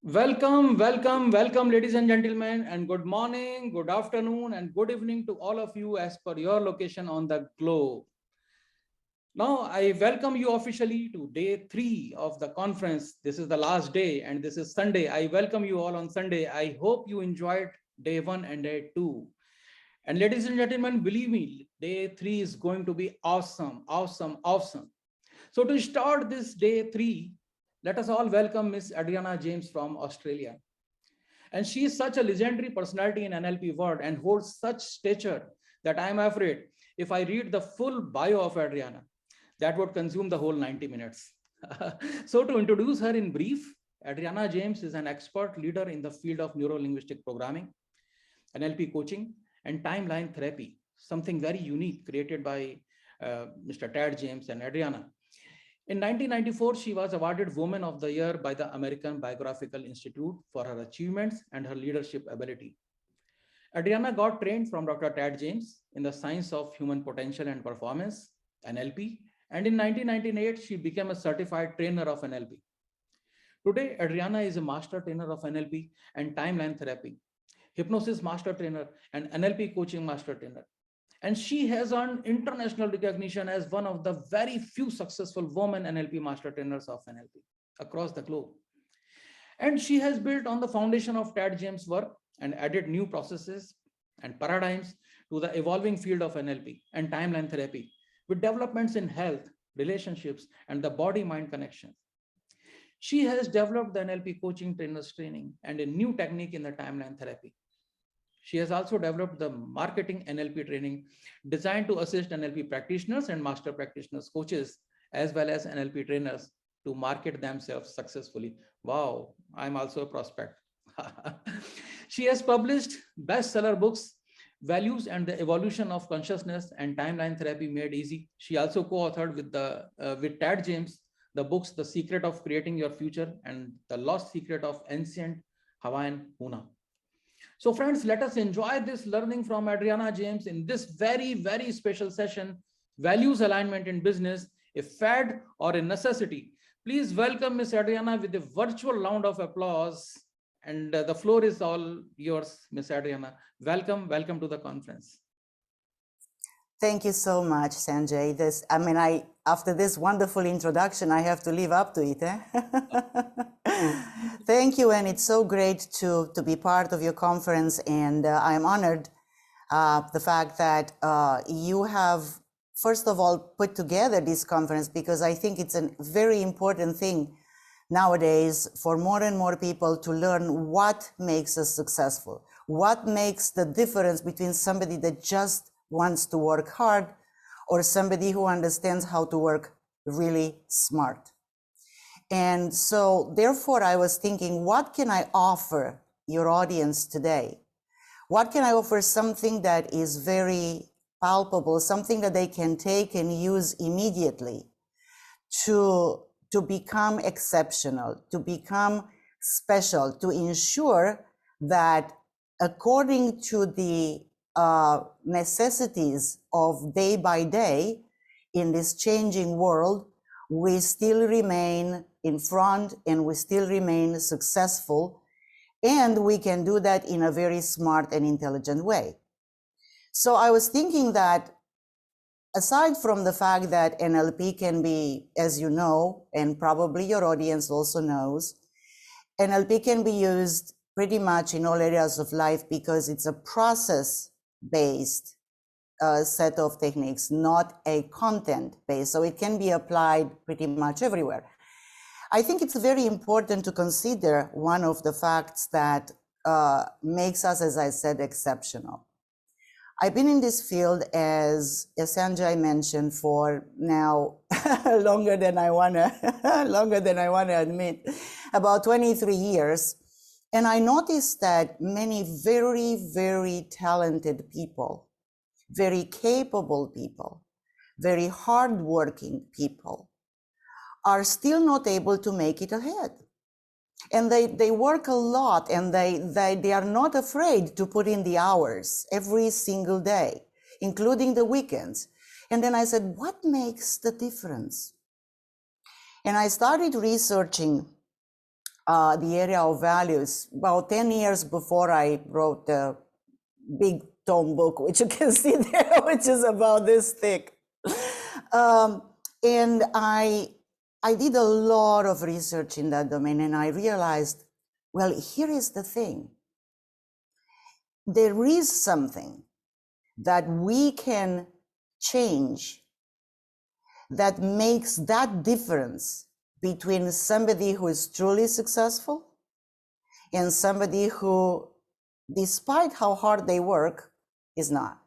Welcome, ladies and gentlemen, and good morning, good afternoon, and good evening to all of you as per your location on the globe. Now, I welcome you officially to day 3 of the conference. This is the last day, and this is Sunday. I welcome you all on Sunday. I hope you enjoyed day 1 and day 2. And ladies and gentlemen, believe me, day 3 is going to be awesome. So, to start this day 3, let us all welcome Miss Adriana James from Australia. And she is such a legendary personality in NLP world and holds such stature that I am afraid if I read the full bio of Adriana, that would consume the whole 90 minutes. So to introduce her in brief, Adriana James is an expert leader in the field of neuro-linguistic programming, NLP coaching, and timeline therapy, something very unique created by Mr. Tad James and Adriana. In 1994, she was awarded Woman of the Year by the American Biographical Institute for her achievements and her leadership ability. Adriana got trained from Dr. Tad James in the science of human potential and performance, NLP, and in 1998, she became a certified trainer of NLP. Today, Adriana is a master trainer of NLP and timeline therapy, hypnosis master trainer, and NLP coaching master trainer. And she has earned international recognition as one of the very few successful women NLP master trainers of NLP across the globe. And she has built on the foundation of Tad James' work and added new processes and paradigms to the evolving field of NLP and timeline therapy with developments in health, relationships, and the body-mind connection. She has developed the NLP coaching trainers training and a new technique in the timeline therapy. She has also developed the marketing NLP training designed to assist NLP practitioners and master practitioners coaches, as well as NLP trainers to market themselves successfully. Wow, I'm also a prospect. She has published bestseller books, Values and the Evolution of Consciousness and Timeline Therapy Made Easy. She also co-authored with Tad James the books The Secret of Creating Your Future and The Lost Secret of Ancient Hawaiian Huna. So friends, let us enjoy this learning from Adriana James in this very special session, Values Alignment in Business, a fad or a necessity. Please welcome Miss Adriana with a virtual round of applause. And the floor is all yours, Miss Adriana. Welcome to the conference. Thank you so much, Sanjay. After this wonderful introduction, I have to live up to it. Thank you, and it's so great to be part of your conference, and I'm honored the fact that you have, first of all, put together this conference, because I think it's a very important thing nowadays for more and more people to learn what makes us successful, what makes the difference between somebody that just wants to work hard or somebody who understands how to work really smart. And so therefore I was thinking, what can I offer your audience today? What can I offer? Something that is very palpable, something that they can take and use immediately to become exceptional, to become special, to ensure that according to the necessities of day by day in this changing world, we still remain in front and we still remain successful, and we can do that in a very smart and intelligent way. So I was thinking that aside from the fact that NLP can be, as you know, and probably your audience also knows, NLP can be used pretty much in all areas of life because it's a process-based set of techniques, not a content-based. So it can be applied pretty much everywhere. I think it's very important to consider one of the facts that makes us, as I said, exceptional. I've been in this field, as Sanjay mentioned, for now longer than I wanna admit, about 23 years. And I noticed that many very talented people, very capable people, very hardworking people are still not able to make it ahead. And they work a lot, and they are not afraid to put in the hours every single day, including the weekends. And then I said, what makes the difference? And I started researching the area of values about 10 years before I wrote the big tome book, which you can see there, which is about this thick. And I did a lot of research in that domain, and I realized, well, here is the thing. There is something that we can change that makes that difference between somebody who is truly successful and somebody who, despite how hard they work, is not.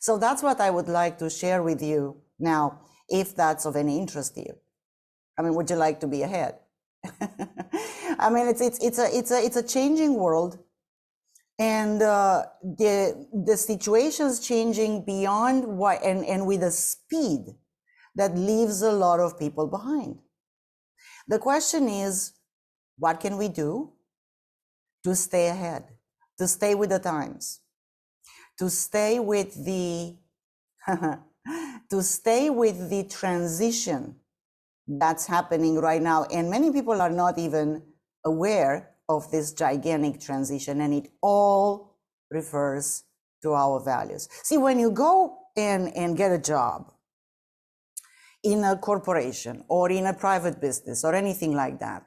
So that's what I would like to share with you now, if that's of any interest to you. I mean, would you like to be ahead? I mean, it's a changing world, and the situation's changing beyond what, and with a speed that leaves a lot of people behind. The question is, what can we do to stay ahead, to stay with the times, to stay with the to stay with the transition that's happening right now? And many people are not even aware of this gigantic transition, and it all refers to our values. See, when you go and get a job in a corporation or in a private business or anything like that,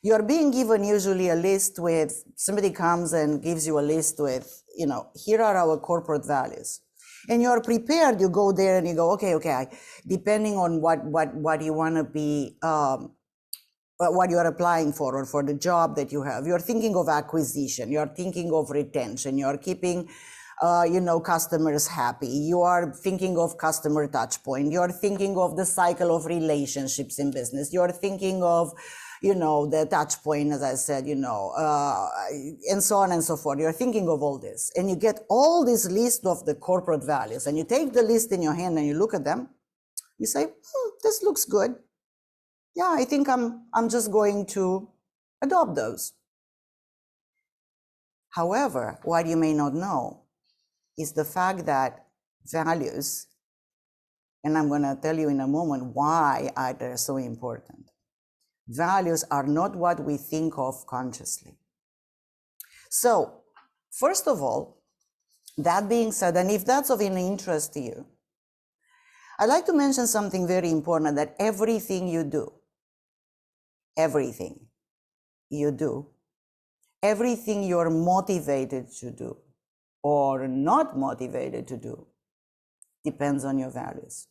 you're being given usually a list with, somebody comes and gives you a list with, here are our corporate values. And you're prepared, you go there and you go, okay, depending on what you want to be, what you're applying for, or for the job that you have, you're thinking of acquisition, you're thinking of retention, you're keeping customers happy, you are thinking of customer touch point, you're thinking of the cycle of relationships in business, you're thinking of the touch point, as I said, and so on and so forth. You're thinking of all this, and you get all this list of the corporate values, and you take the list in your hand and you look at them, you say, this looks good. Yeah, I think I'm just going to adopt those. However, what you may not know is the fact that values, and I'm going to tell you in a moment why they're so important. Values are not what we think of consciously. So, first of all, that being said, and if that's of any interest to you, I'd like to mention something very important, that everything you do, everything you're motivated to do or not motivated to do, depends on your values.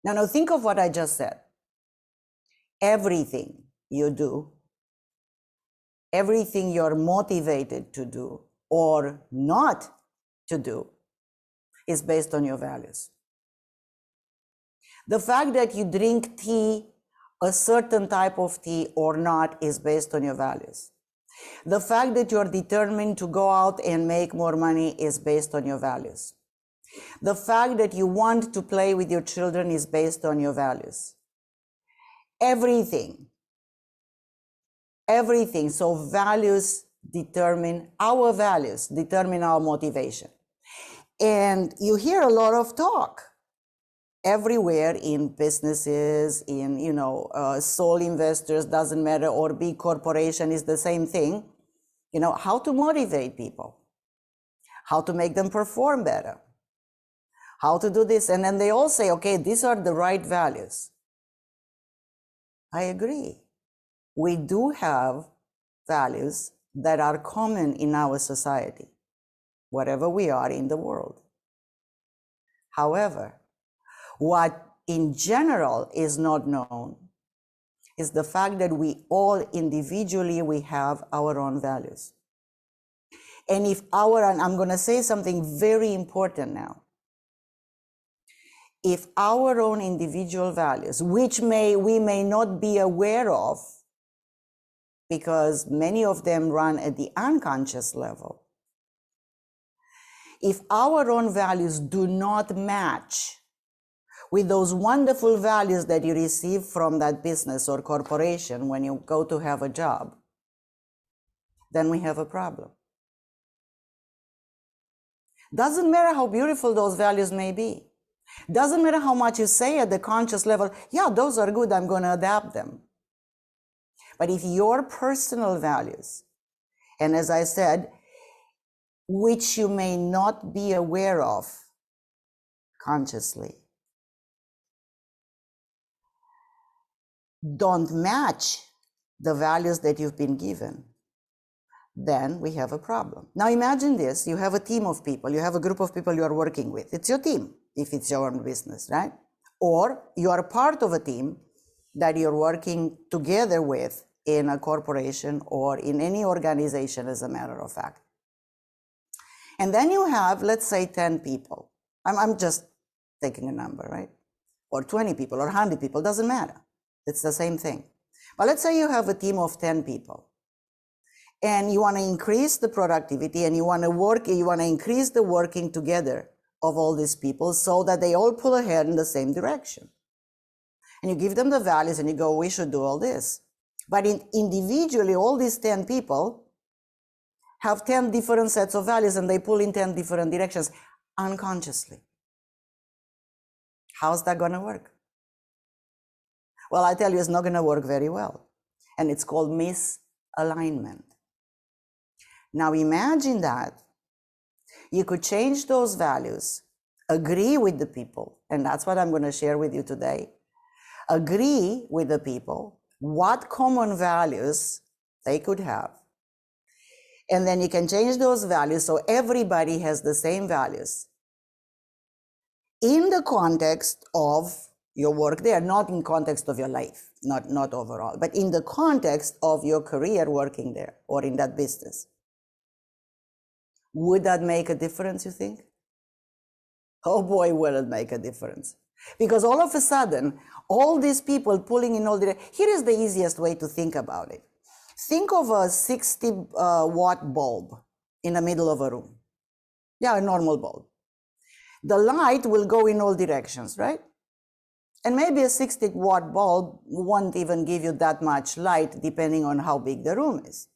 Now think of what I just said. Everything you do, everything you're motivated to do or not to do, is based on your values. The fact that you drink tea, a certain type of tea or not, is based on your values. The fact that you're determined to go out and make more money is based on your values. The fact that you want to play with your children is based on your values. Everything. So values determine our motivation. And you hear a lot of talk everywhere, in businesses, in soul investors, doesn't matter, or big corporation, is the same thing. How to motivate people, how to make them perform better, how to do this. And then they all say, okay, these are the right values. I agree. We do have values that are common in our society, wherever we are in the world. However, what in general is not known is the fact that we all individually, we have our own values. And and I'm going to say something very important now. If our own individual values, which we may not be aware of, because many of them run at the unconscious level, if our own values do not match with those wonderful values that you receive from that business or corporation when you go to have a job, then we have a problem. Doesn't matter how beautiful those values may be. Doesn't matter how much you say at the conscious level, yeah, those are good, I'm going to adapt them. But if your personal values, and as I said, which you may not be aware of consciously, don't match the values that you've been given, then we have a problem. Now imagine this, you have a team of people, you have a group of people you are working with. It's your team, if it's your own business, right? Or you are part of a team that you're working together with in a corporation or in any organization, as a matter of fact. And then you have, let's say, 10 people. I'm just taking a number, right? Or 20 people or 100 people, doesn't matter. It's the same thing. But let's say you have a team of 10 people and you want to increase the productivity and you want to increase the working together of all these people so that they all pull ahead in the same direction. And you give them the values and you go, we should do all this. But individually, all these 10 people have 10 different sets of values and they pull in 10 different directions unconsciously. How's that going to work? Well, I tell you, it's not going to work very well. And it's called misalignment. Now imagine that you could change those values, agree with the people, and that's what I'm going to share with you today. Agree with the people what common values they could have. And then you can change those values so everybody has the same values in the context of your work there, not in context of your life, not overall, but in the context of your career working there or in that business. Would that make a difference, you think? Oh boy, will it make a difference. Because all of a sudden, all these people pulling in all the... Here is the easiest way to think about it. Think of a 60-watt bulb in the middle of a room. Yeah, a normal bulb. The light will go in all directions, right? And maybe a 60-watt bulb won't even give you that much light depending on how big the room is.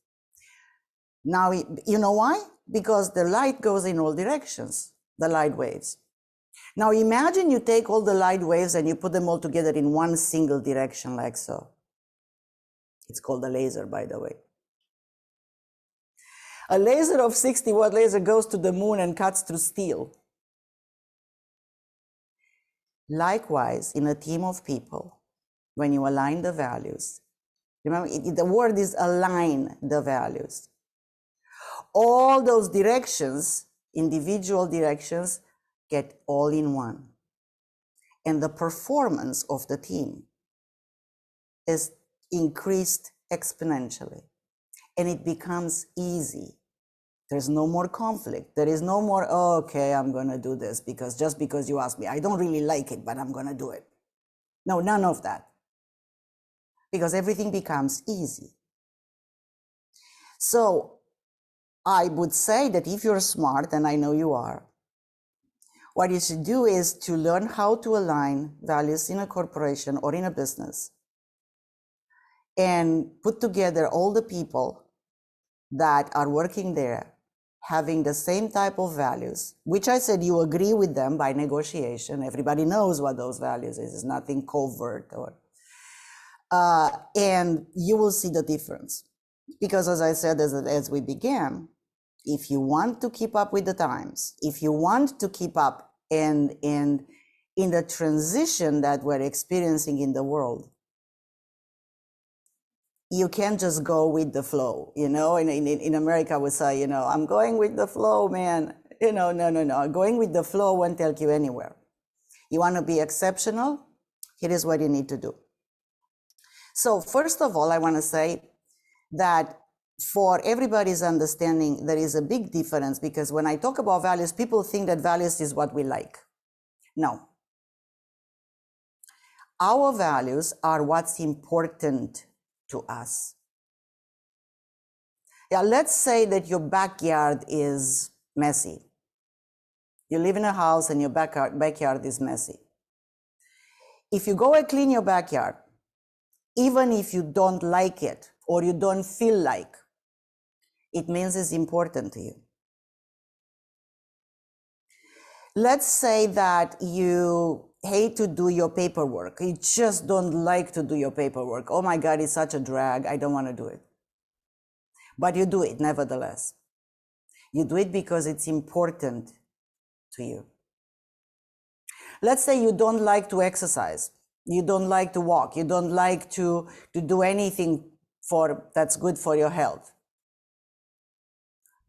Now, you know why? Because the light goes in all directions, the light waves. Now imagine you take all the light waves and you put them all together in one single direction like so. It's called a laser, by the way. A laser of 60-watt laser goes to the moon and cuts through steel. Likewise, in a team of people, when you align the values, remember, the word is align the values. All those directions, individual directions, get all in one. And the performance of the team is increased exponentially. And it becomes easy. There's no more conflict. There is no more, oh, okay, I'm going to do this just because you asked me. I don't really like it, but I'm going to do it. No, none of that. Because everything becomes easy. So I would say that if you're smart, and I know you are, what you should do is to learn how to align values in a corporation or in a business and put together all the people that are working there having the same type of values, which I said you agree with them by negotiation. Everybody knows what those values is. It's nothing covert. And you will see the difference. Because as I said, as we began, if you want to keep up with the times, if you want to keep up in the transition that we're experiencing in the world, you can't just go with the flow, in America we say, I'm going with the flow, man. No. Going with the flow won't take you anywhere. You want to be exceptional? Here is what you need to do. So first of all, I want to say that for everybody's understanding, there is a big difference, because when I talk about values, people think that values is what we like. No. Our values are what's important to us. Yeah, let's say that your backyard is messy. You live in a house and your backyard is messy. If you go and clean your backyard, even if you don't like it or you don't feel like, it means it's important to you. Let's say that you hate to do your paperwork. You just don't like to do your paperwork. Oh my God, it's such a drag. I don't want to do it. But you do it nevertheless. You do it because it's important to you. Let's say you don't like to exercise. You don't like to walk. You don't like to do anything that's good for your health.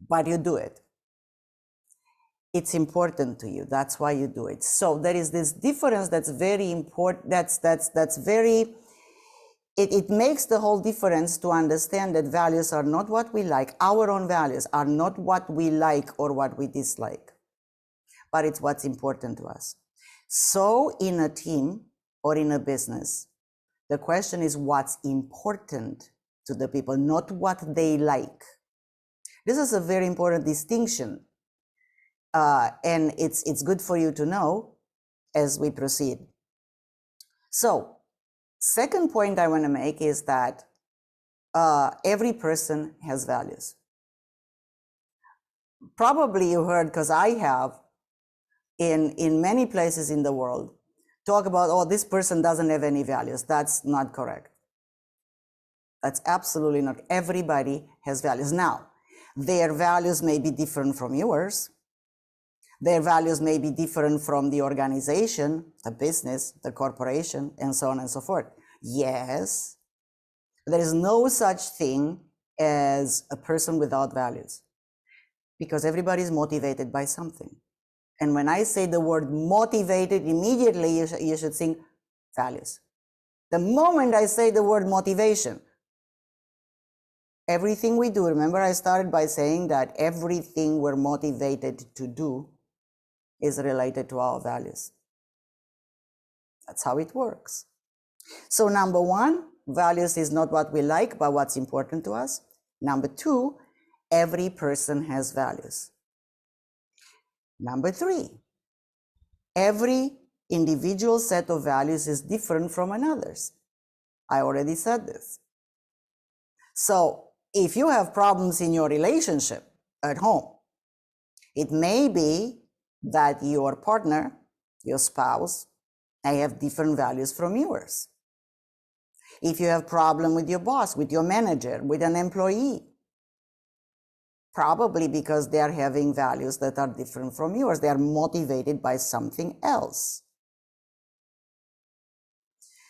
But you do it. It's important to you. That's why you do it. So there is this difference that's very important. That's very, it makes the whole difference to understand that values are not what we like. Our own values are not what we like or what we dislike, but it's what's important to us. So in a team or in a business, the question is what's important to the people, not what they like. This is a very important distinction. And it's good for you to know as we proceed. So, second point I want to make is that every person has values. Probably you heard, because I have, in many places in the world, talk about, oh, this person doesn't have any values. That's not correct. That's absolutely not. Everybody has values. Now, their values may be different from yours. Their values may be different from the organization, the business, the corporation, and so on and so forth. Yes, there is no such thing as a person without values, because everybody is motivated by something. And when I say the word motivated, immediately you should think values. The moment I say the word motivation, everything we do, remember I started by saying that everything we're motivated to do is related to our values. That's how it works. So number one, values is not what we like, but what's important to us. Number two, every person has values. Number three, every individual set of values is different from another's. I already said this. So if you have problems in your relationship at home, it may be that your partner, your spouse, may have different values from yours. If you have a problem with your boss, with your manager, with an employee, probably because they are having values that are different from yours. They are motivated by something else.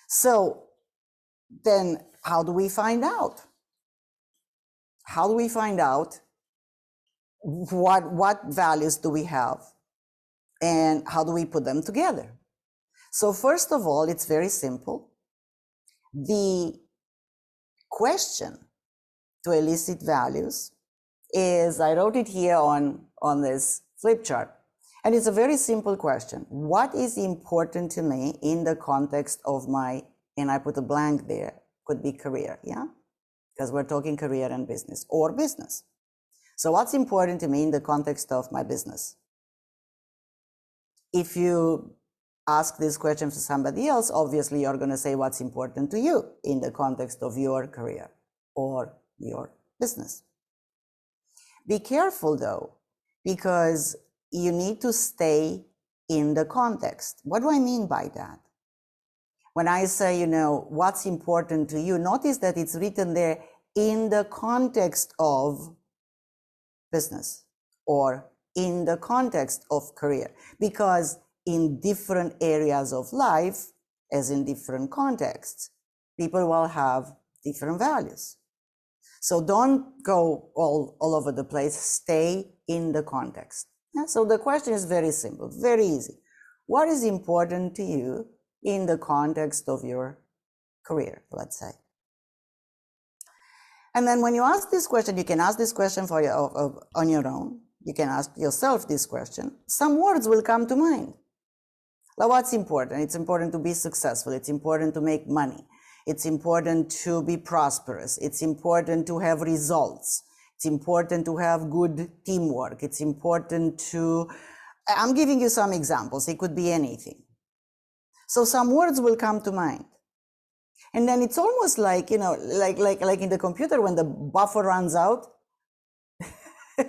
So then how do we find out? How do we find out what values do we have and how do we put them together? So first of all, it's very simple. The question to elicit values is, I wrote it here on this flip chart, and it's a very simple question. What is important to me in the context of my, and I put a blank there, could be career, yeah? Because we're talking career and business, or business. So what's important to me in the context of my business? If you ask this question to somebody else, obviously you're going to say what's important to you in the context of your career or your business. Be careful though, because you need to stay in the context. What do I mean by that? When I say, what's important to you, notice that it's written there in the context of business or in the context of career, because in different areas of life, as in different contexts, people will have different values. So don't go all over the place, stay in the context. Yeah? So the question is very simple, very easy. What is important to you in the context of your career, let's say? And then when you ask this question, you can ask this question on your own. You can ask yourself this question. Some words will come to mind. Like, what's important? It's important to be successful. It's important to make money. It's important to be prosperous. It's important to have results. It's important to have good teamwork. It's important to, I'm giving you some examples. It could be anything. So some words will come to mind. And then it's almost like, like in the computer when the buffer runs out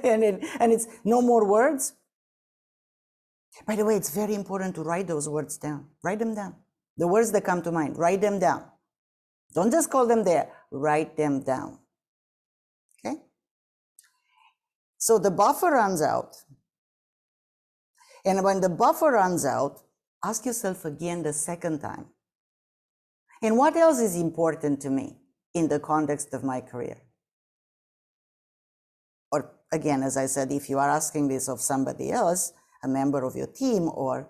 and it's no more words. By the way, it's very important to write those words down. Write them down. The words that come to mind, write them down. Don't just call them there, write them down. Okay? So the buffer runs out. And when the buffer runs out, ask yourself again the second time. And what else is important to me in the context of my career? Or again, as I said, if you are asking this of somebody else, a member of your team or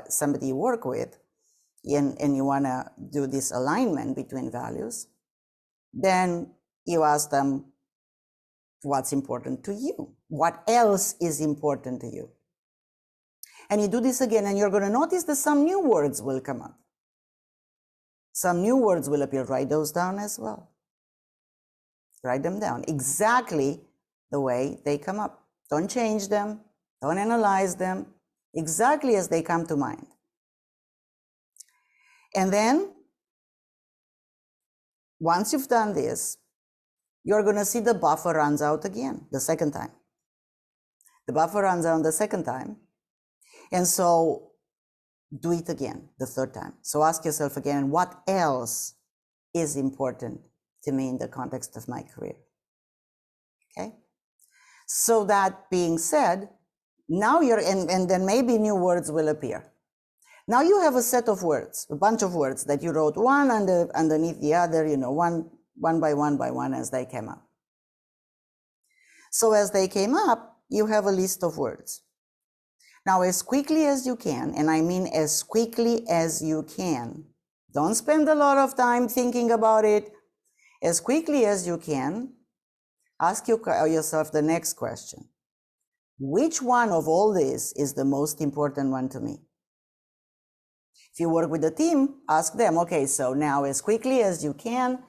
somebody you work with, and you want to do this alignment between values, then you ask them, what's important to you? What else is important to you? And you do this again, and you're going to notice that some new words will come up. Some new words will appear. Write those down as well. Write them down exactly the way they come up. Don't change them. Don't analyze them. Exactly as they come to mind. And then, once you've done this, you're going to see the buffer runs out again, the second time. The buffer runs out the second time. And so, do it again, the third time. So ask yourself again, what else is important to me in the context of my career? Okay? So that being said, now and then maybe new words will appear. Now you have a set of words, a bunch of words that you wrote one underneath the other, one by one as they came up. So as they came up, you have a list of words. Now, as quickly as you can, and I mean as quickly as you can, don't spend a lot of time thinking about it. As quickly as you can, ask yourself the next question. Which one of all this is the most important one to me? If you work with a team, ask them, okay, so now as quickly as you can,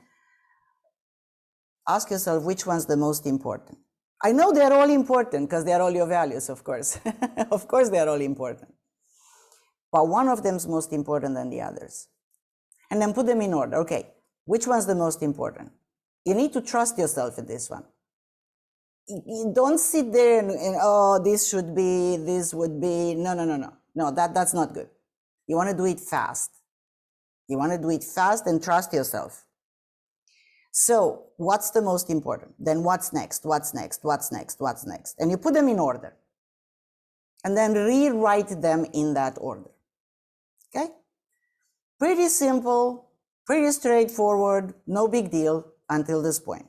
ask yourself which one's the most important. I know they're all important because they're all your values, of course. Of course, they're all important. But one of them is most important than the others. And then put them in order. Okay, which one's the most important? You need to trust yourself in this one. You don't sit there and oh, this should be, this would be. No. No, that's not good. You want to do it fast. You want to do it fast and trust yourself. So what's the most important? Then what's next? What's next? What's next? What's next? And you put them in order. And then rewrite them in that order. Okay? Pretty simple, pretty straightforward, no big deal until this point.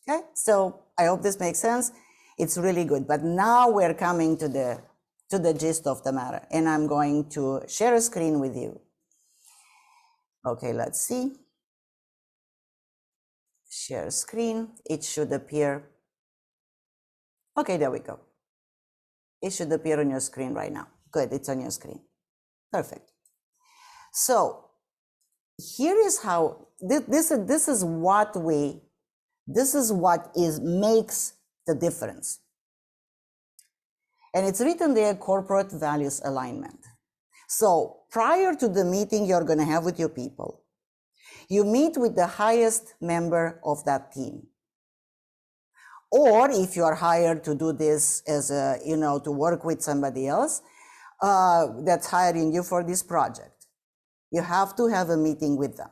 Okay? So I hope this makes sense. It's really good. But now we're coming to the gist of the matter. And I'm going to share a screen with you. Okay, let's see. Share screen. It should appear. Okay, there we go. It should appear on your screen right now. Good, it's on your screen. Perfect. So here is how this is what makes the difference. And it's written there, corporate values alignment. So prior to the meeting you're going to have with your people, you meet with the highest member of that team. Or if you are hired to do this as to work with somebody else that's hiring you for this project, you have to have a meeting with them.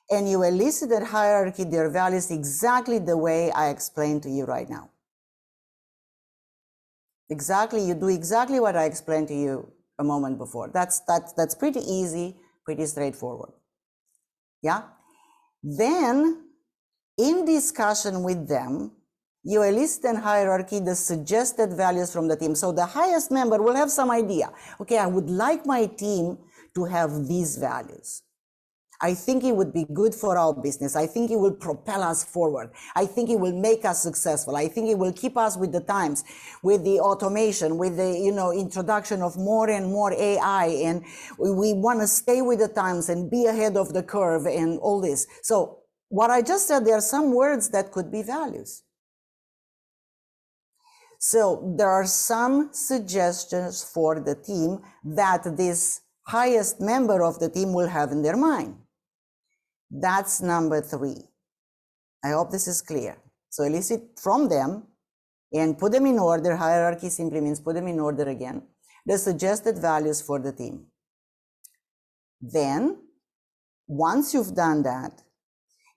And you elicit that hierarchy, their values, exactly the way I explained to you right now. Exactly, you do exactly what I explained to you a moment before. That's pretty easy, pretty straightforward. Yeah? Then, in discussion with them, you elicit in hierarchy the suggested values from the team. So the highest member will have some idea. Okay, I would like my team to have these values. I think it would be good for our business. I think it will propel us forward. I think it will make us successful. I think it will keep us with the times, with the automation, with the introduction of more and more AI. And we want to stay with the times and be ahead of the curve and all this. So what I just said, there are some words that could be values. So there are some suggestions for the team that this highest member of the team will have in their mind. That's number 3. I hope this is clear. So elicit from them and put them in order. Hierarchy simply means put them in order again. The suggested values for the team. Then, once you've done that,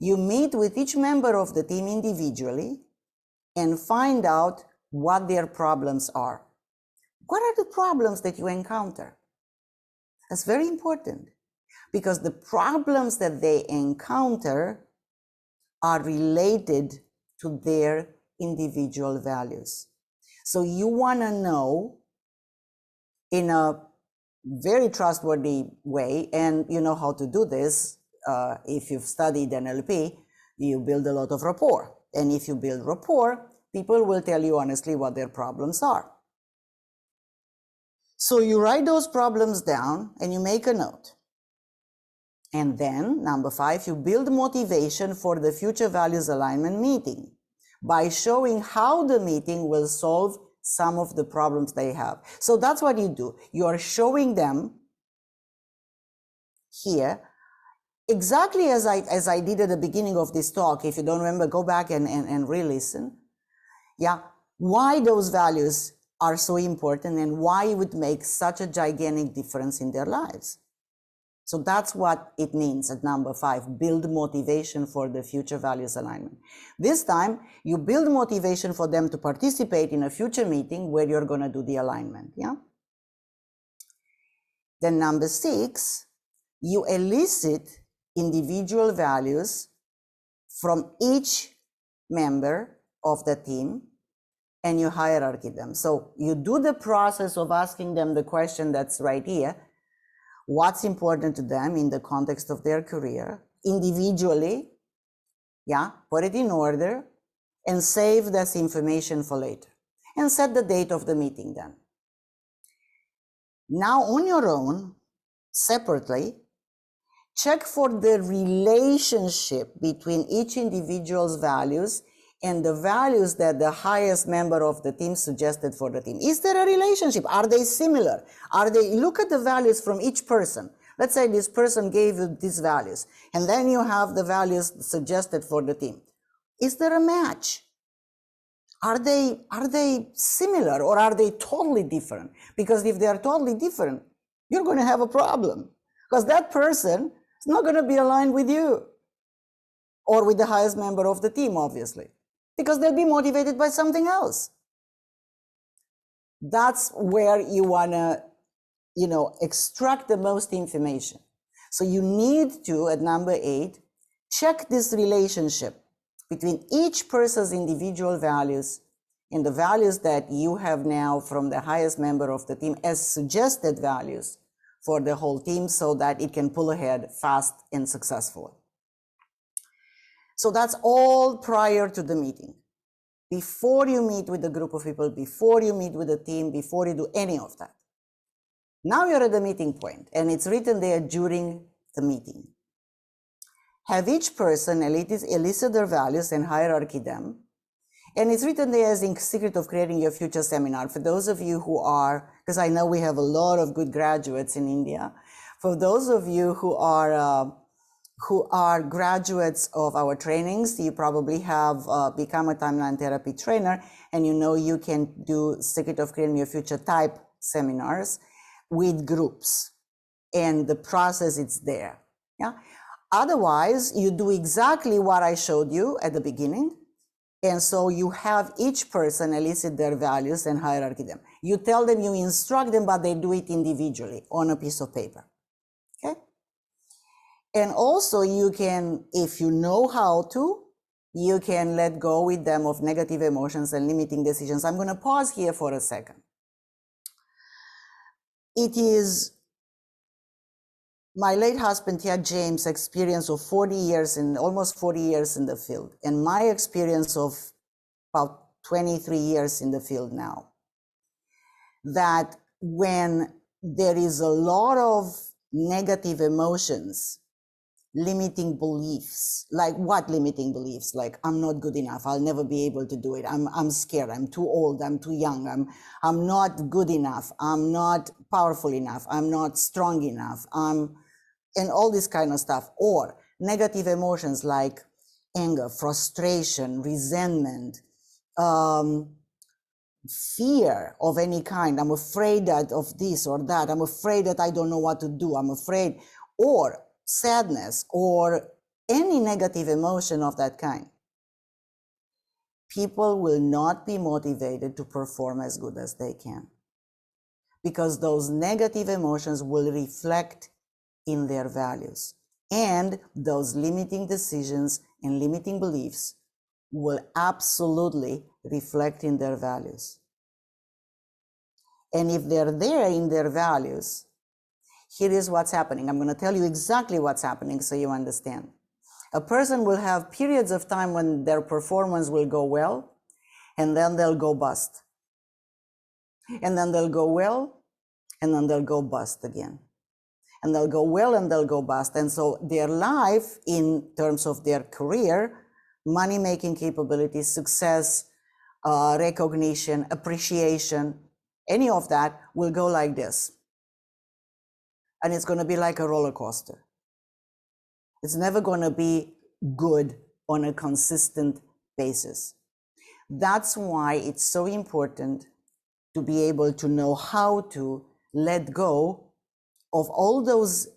you meet with each member of the team individually and find out what their problems are. What are the problems that you encounter? That's very important, because the problems that they encounter are related to their individual values. So you want to know in a very trustworthy way, and you know how to do this. If you've studied NLP, you build a lot of rapport. And if you build rapport, people will tell you honestly what their problems are. So you write those problems down and you make a note. And then, number 5, you build motivation for the future values alignment meeting by showing how the meeting will solve some of the problems they have. So that's what you do. You are showing them here, exactly as I did at the beginning of this talk. If you don't remember, go back and re-listen. Yeah, why those values are so important and why it would make such a gigantic difference in their lives. So that's what it means at number 5, build motivation for the future values alignment. This time, you build motivation for them to participate in a future meeting where you're going to do the alignment. Yeah. Then number 6, you elicit individual values from each member of the team and you hierarchy them. So you do the process of asking them the question that's right here. What's important to them in the context of their career, individually, yeah, put it in order, and save this information for later. And set the date of the meeting then. Now on your own, separately, check for the relationship between each individual's values and the values that the highest member of the team suggested for the team. Is there a relationship? Are they similar? Look at the values from each person. Let's say this person gave you these values, and then you have the values suggested for the team. Is there a match? Are they similar, or are they totally different? Because if they are totally different, you're going to have a problem, because that person is not going to be aligned with you or with the highest member of the team, obviously, because they'll be motivated by something else. That's where you want to, extract the most information. So you need to, at number 8, check this relationship between each person's individual values and the values that you have now from the highest member of the team as suggested values for the whole team, so that it can pull ahead fast and successfully. So that's all prior to the meeting. Before you meet with a group of people, before you meet with a team, before you do any of that. Now you're at the meeting point, and it's written there during the meeting. Have each person elicit their values and hierarchy them. And it's written there as the secret of creating your future seminar. For those of you who are, because I know we have a lot of good graduates in India, for those of you who are graduates of our trainings, you probably have become a timeline therapy trainer, and you can do Secret of Creating Your Future type seminars with groups, and the process is there. Yeah. Otherwise, you do exactly what I showed you at the beginning, and so you have each person elicit their values and hierarchy them. You tell them, you instruct them, but they do it individually on a piece of paper. Okay. And also you can, if you know how to, you can let go with them of negative emotions and limiting decisions. I'm going to pause here for a second. It is my late husband, James' experience of almost 40 years in the field, and my experience of about 23 years in the field now, that when there is a lot of negative emotions, limiting beliefs, like what limiting beliefs? Like, I'm not good enough, I'll never be able to do it, I'm scared, I'm too old, I'm too young, I'm not good enough, I'm not powerful enough, I'm not strong enough, and all this kind of stuff. Or negative emotions like anger, frustration, resentment, fear of any kind. I'm afraid that of this or that. I'm afraid that I don't know what to do. I'm afraid, or sadness, or any negative emotion of that kind, people will not be motivated to perform as good as they can, because those negative emotions will reflect in their values, and those limiting decisions and limiting beliefs will absolutely reflect in their values. And if they're there in their values, here is what's happening. I'm going to tell you exactly what's happening so you understand. A person will have periods of time when their performance will go well, and then they'll go bust. And then they'll go well, and then they'll go bust again. And they'll go well, and they'll go bust. And so their life, in terms of their career, money-making capabilities, success, recognition, appreciation, any of that will go like this. And it's going to be like a roller coaster. It's never going to be good on a consistent basis. That's why it's so important to be able to know how to let go of all those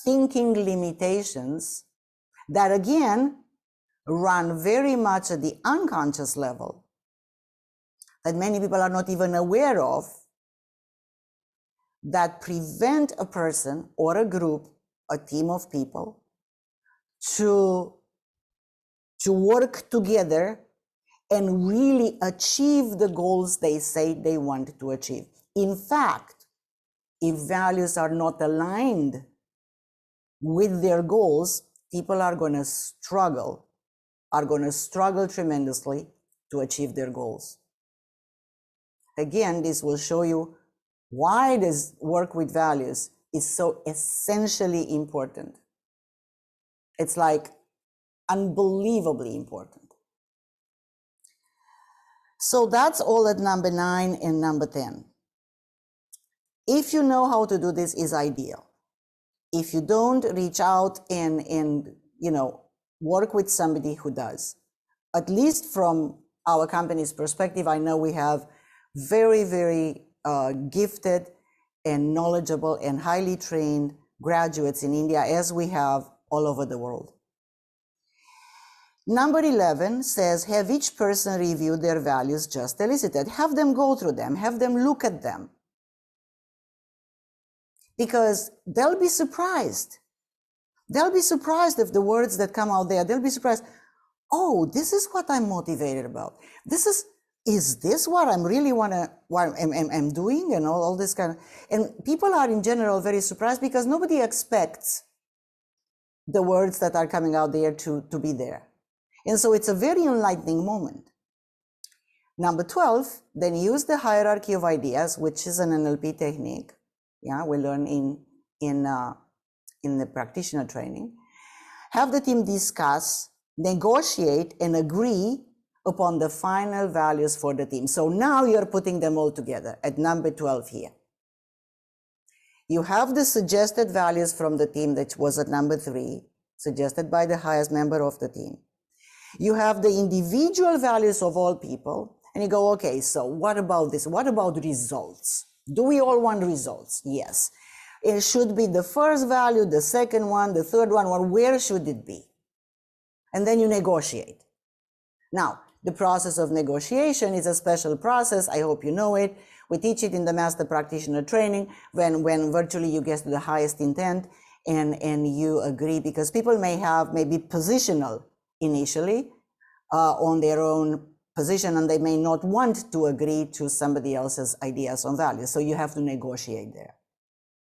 thinking limitations that, again, run very much at the unconscious level, that many people are not even aware of, that prevent a person or a group, a team of people, to work together and really achieve the goals they say they want to achieve. In fact, if values are not aligned with their goals, people are going to struggle tremendously to achieve their goals. Again, this will show you why this work with values is so essentially important. It's like unbelievably important. So that's all at number 9 and number 10. If you know how to do this, is ideal. If you don't, reach out and work with somebody who does. At least from our company's perspective, I know we have very, very gifted and knowledgeable and highly trained graduates in India, as we have all over the world. Number 11 says, have each person review their values just elicited. Have them go through them, have them look at them. Because they'll be surprised. They'll be surprised if the words that come out there, they'll be surprised. Oh, this is what I'm motivated about. Is this what I'm really what I'm doing, and all this kind of, and people are in general very surprised because nobody expects the words that are coming out there to be there. And so it's a very enlightening moment. Number 12, then use the hierarchy of ideas, which is an NLP technique. Yeah, we learn in the practitioner training. Have the team discuss, negotiate, and agree upon the final values for the team. So now you're putting them all together at number 12 here. You have the suggested values from the team that was at number 3, suggested by the highest member of the team. You have the individual values of all people, and you go, okay, so what about this? What about results? Do we all want results? Yes. It should be the first value, the second one, the third one, or where should it be? And then you negotiate. Now, the process of negotiation is a special process. I hope you know it. We teach it in the master practitioner training when virtually you get to the highest intent and you agree, because people may be positional initially on their own position, and they may not want to agree to somebody else's ideas on values. So you have to negotiate there.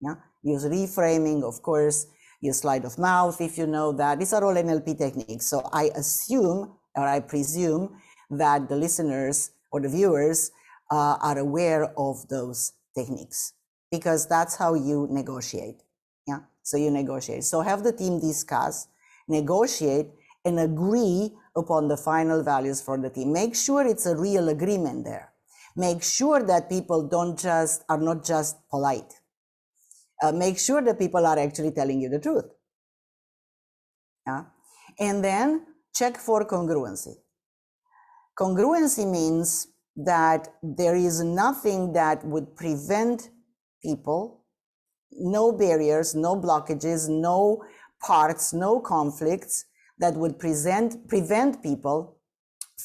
Yeah? Use reframing, of course, use slide of mouth if you know that. These are all NLP techniques. So I assume, or I presume, that the listeners or the viewers are aware of those techniques, because that's how you negotiate. Yeah, so you negotiate. So have the team discuss, negotiate, and agree upon the final values for the team. Make sure it's a real agreement there. Make sure that people are not just polite. Make sure that people are actually telling you the truth. Yeah? And then check for congruency. Congruency means that there is nothing that would prevent people, no barriers, no blockages, no parts, no conflicts that would prevent people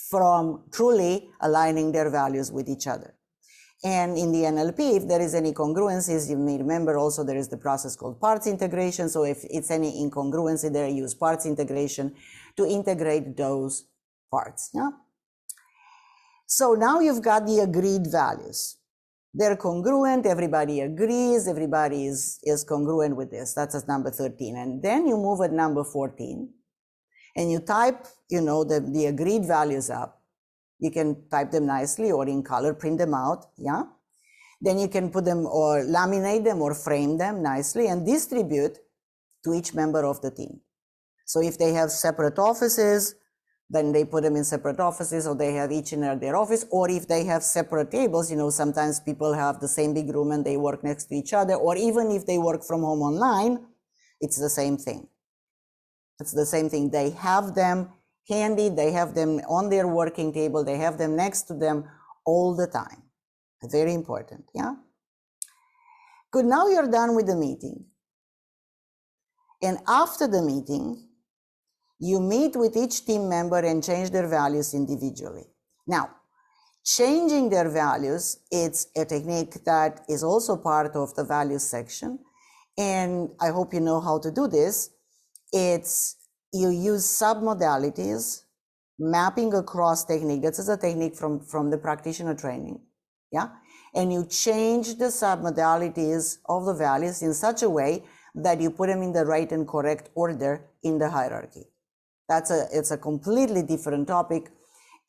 from truly aligning their values with each other. And in the NLP, if there is any congruencies, you may remember also there is the process called parts integration. So if it's any incongruency there, use parts integration to integrate those parts. Yeah. So now you've got the agreed values. They're congruent, everybody agrees, everybody is congruent with this. That's at number 13. And then you move at number 14 and you type, the agreed values up. You can type them nicely or in color, print them out, yeah? Then you can put them or laminate them or frame them nicely and distribute to each member of the team. So if they have separate offices, then they put them in separate offices, or they have each in their office, or if they have separate tables, sometimes people have the same big room and they work next to each other, or even if they work from home online, it's the same thing. It's the same thing. They have them handy, they have them on their working table, they have them next to them all the time. Very important, yeah? Good, now you're done with the meeting. And after the meeting, you meet with each team member and change their values individually. Now, changing their values, it's a technique that is also part of the values section. And I hope you know how to do this. You use submodalities, mapping across technique. This is a technique from the practitioner training, yeah? And you change the submodalities of the values in such a way that you put them in the right and correct order in the hierarchy. It's a completely different topic.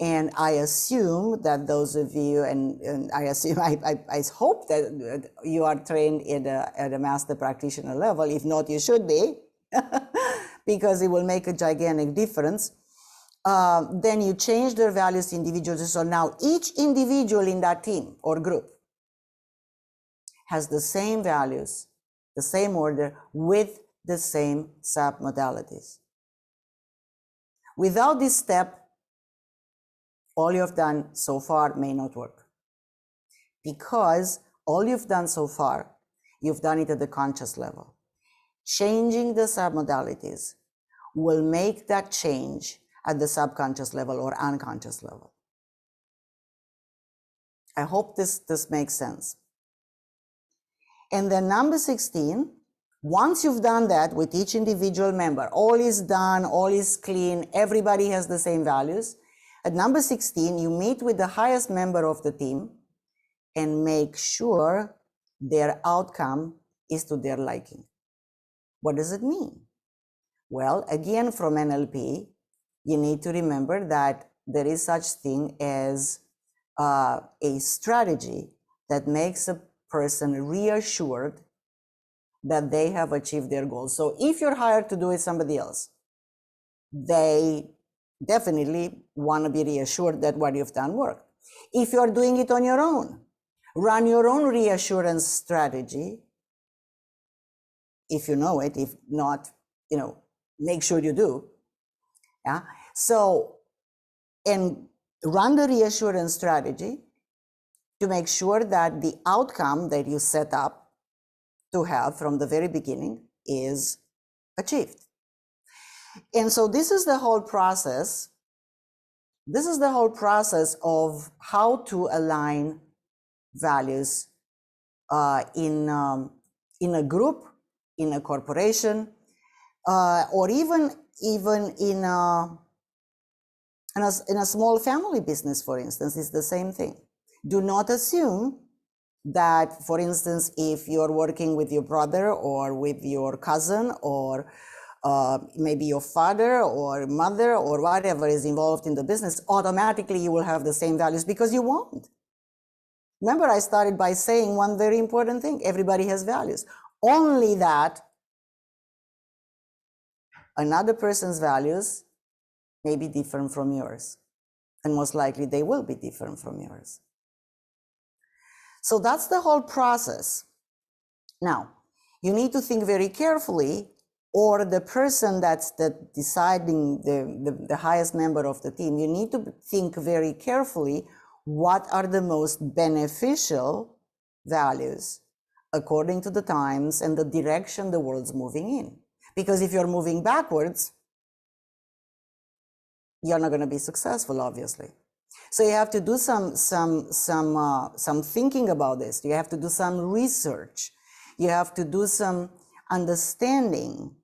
And I assume that those of you, and I assume, I hope that you are trained at a master practitioner level. If not, you should be, because it will make a gigantic difference. Then you change their values individually. So now each individual in that team or group has the same values, the same order, with the same submodalities. Without this step, all you have done so far may not work, because all you've done so far, you've done it at the conscious level. Changing the submodalities will make that change at the subconscious level or unconscious level. I hope this makes sense. And then number 16, once you've done that with each individual member, all is done, all is clean, everybody has the same values. At number 16, you meet with the highest member of the team and make sure their outcome is to their liking. What does it mean? Well, again, from NLP, you need to remember that there is such thing as a strategy that makes a person reassured that they have achieved their goals. So if you're hired to do it somebody else, they definitely want to be reassured that what you've done worked. If you're doing it on your own, run your own reassurance strategy. If you know it, if not, make sure you do. Yeah. So, and run the reassurance strategy to make sure that the outcome that you set up to have from the very beginning is achieved. And so this is the whole process. This is the whole process of how to align values in a group, in a corporation, or even in a small family business, for instance. It's the same thing. Do not assume that, for instance, if you're working with your brother or with your cousin or maybe your father or mother or whatever is involved in the business, automatically you will have the same values, because you won't. Remember, I started by saying one very important thing. Everybody has values. Only that another person's values may be different from yours. And most likely they will be different from yours. So that's the whole process. Now, you need to think very carefully, or the person that's deciding the highest member of the team, you need to think very carefully what are the most beneficial values according to the times and the direction the world's moving in. Because if you're moving backwards, you're not going to be successful, obviously. So you have to do some thinking about this. You have to do some research. You have to do some understanding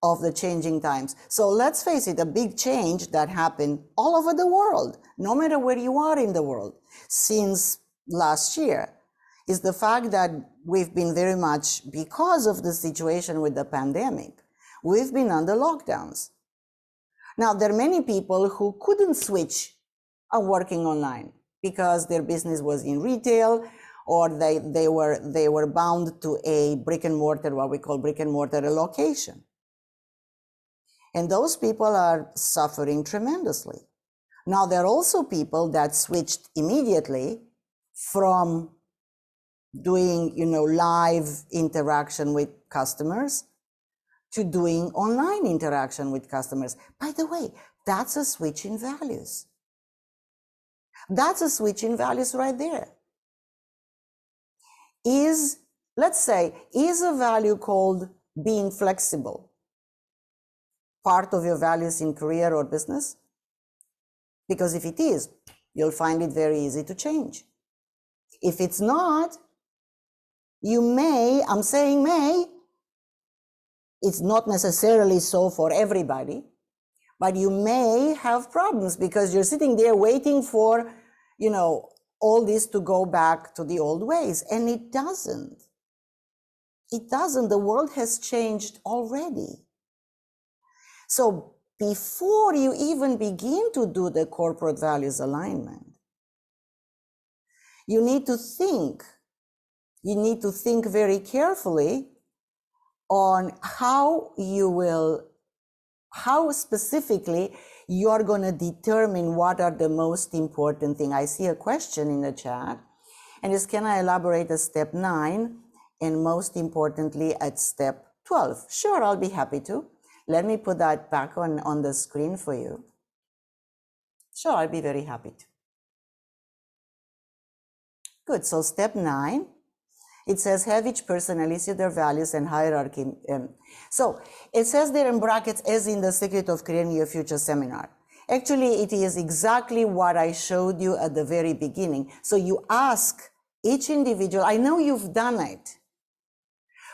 of the changing times. So let's face it, a big change that happened all over the world, no matter where you are in the world, since last year, is the fact that we've been very much, because of the situation with the pandemic, we've been under lockdowns. Now, there are many people who couldn't switch on working online because their business was in retail, or they were bound to a brick and mortar, what we call brick and mortar location. And those people are suffering tremendously. Now, there are also people that switched immediately from doing, live interaction with customers to doing online interaction with customers. By the way, that's a switch in values. That's a switch in values right there. Let's say, is a value called being flexible part of your values in career or business? Because if it is, you'll find it very easy to change. If it's not, you may, I'm saying may, it's not necessarily so for everybody, but you may have problems because you're sitting there waiting for, all this to go back to the old ways. And it doesn't. It doesn't. The world has changed already. So before you even begin to do the corporate values alignment, you need to think. You need to think very carefully on how specifically you're going to determine what are the most important things. I see a question in the chat, and is, can I elaborate at step 9 and most importantly at step 12? Sure, I'll be happy to. Let me put that back on the screen for you. Sure, I'll be very happy to. Good, so step 9. It says, have each person elicit their values and hierarchy. So it says there in brackets, as in the Secret of Creating Your Future seminar. Actually, it is exactly what I showed you at the very beginning. So you ask each individual, I know you've done it,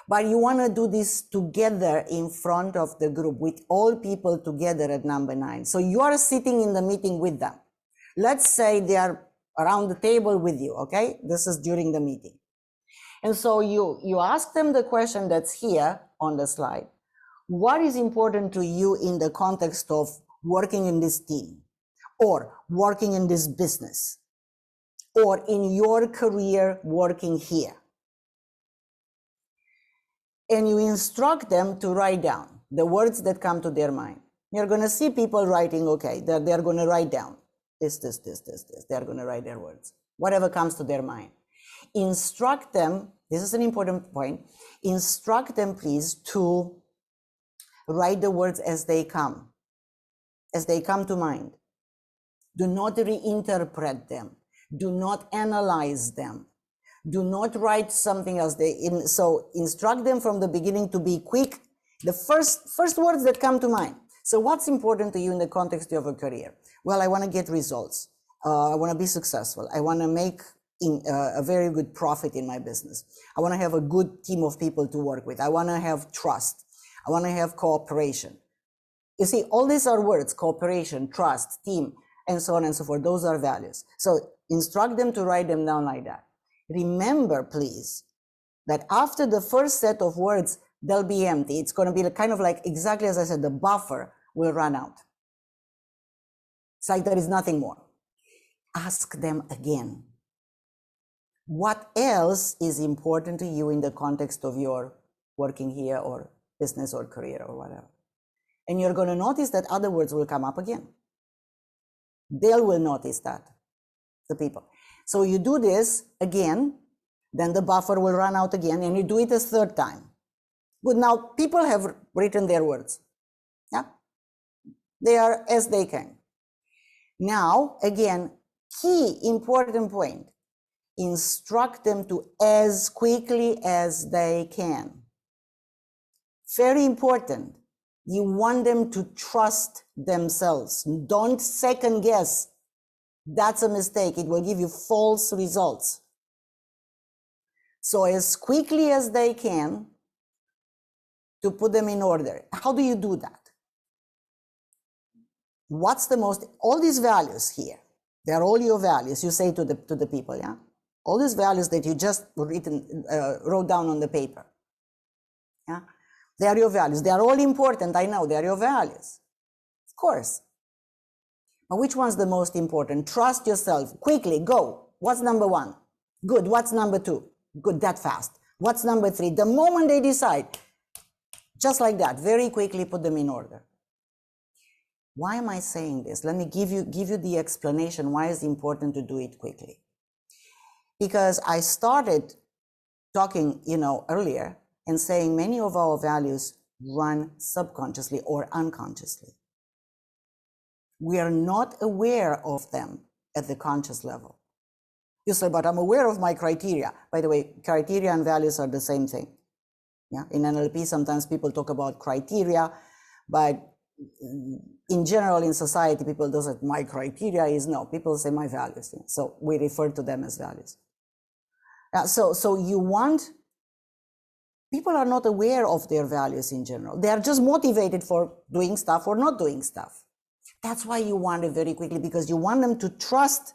but you want to do this together in front of the group, with all people together at number 9. So you are sitting in the meeting with them. Let's say they are around the table with you, okay? This is during the meeting. And so you ask them the question that's here on the slide. What is important to you in the context of working in this team, or working in this business, or in your career working here? And you instruct them to write down the words that come to their mind. You're going to see people writing, okay, they're going to write down this. They're going to write their words, whatever comes to their mind. Instruct them, this is an important point, instruct them, please, to write the words as they come to mind. Do not reinterpret them. Do not analyze them. Do not write something else. So instruct them from the beginning to be quick. The first words that come to mind. So what's important to you in the context of a career? Well, I want to get results. I want to be successful. I want to make a very good profit in my business. I want to have a good team of people to work with. I want to have trust. I want to have cooperation. You see, all these are words: cooperation, trust, team, and so on and so forth. Those are values. So instruct them to write them down like that. Remember, please, that after the first set of words, they'll be empty. It's going to be kind of like, exactly as I said, the buffer will run out. It's like there is nothing more. Ask them again. What else is important to you in the context of your working here or business or career or whatever? And you're going to notice that other words will come up again. They will notice that, the people. So you do this again, then the buffer will run out again, and you do it a third time. Good, now people have written their words. Yeah, they are as they can. Now, again, Key important point, instruct them to as quickly as they can. Very important. You want them to trust themselves. Don't second guess. That's a mistake. It will give you false results. So as quickly as they can, to put them in order. How do you do that? What's the most, all these values here, they're all your values. You say to the people, yeah? All these values that you just wrote down on the paper. Yeah? They are your values. They are all important. I know they are your values. Of course. But which one's the most important? Trust yourself. Quickly, go. What's number one? Good. What's number two? Good, that fast. What's number three? The moment they decide, just like that, very quickly put them in order. Why am I saying this? Let me give you the explanation why it's important to do it quickly. Because I started talking, earlier and saying many of our values run subconsciously or unconsciously. We are not aware of them at the conscious level. You say, but I'm aware of my criteria. By the way, criteria and values are the same thing. Yeah? In NLP, sometimes people talk about criteria, but in general, in society, people don't say my criteria is no. People say my values. Yeah? So we refer to them as values. So you want, people are not aware of their values in general. They are just motivated for doing stuff or not doing stuff. That's why you want it very quickly, because you want them to trust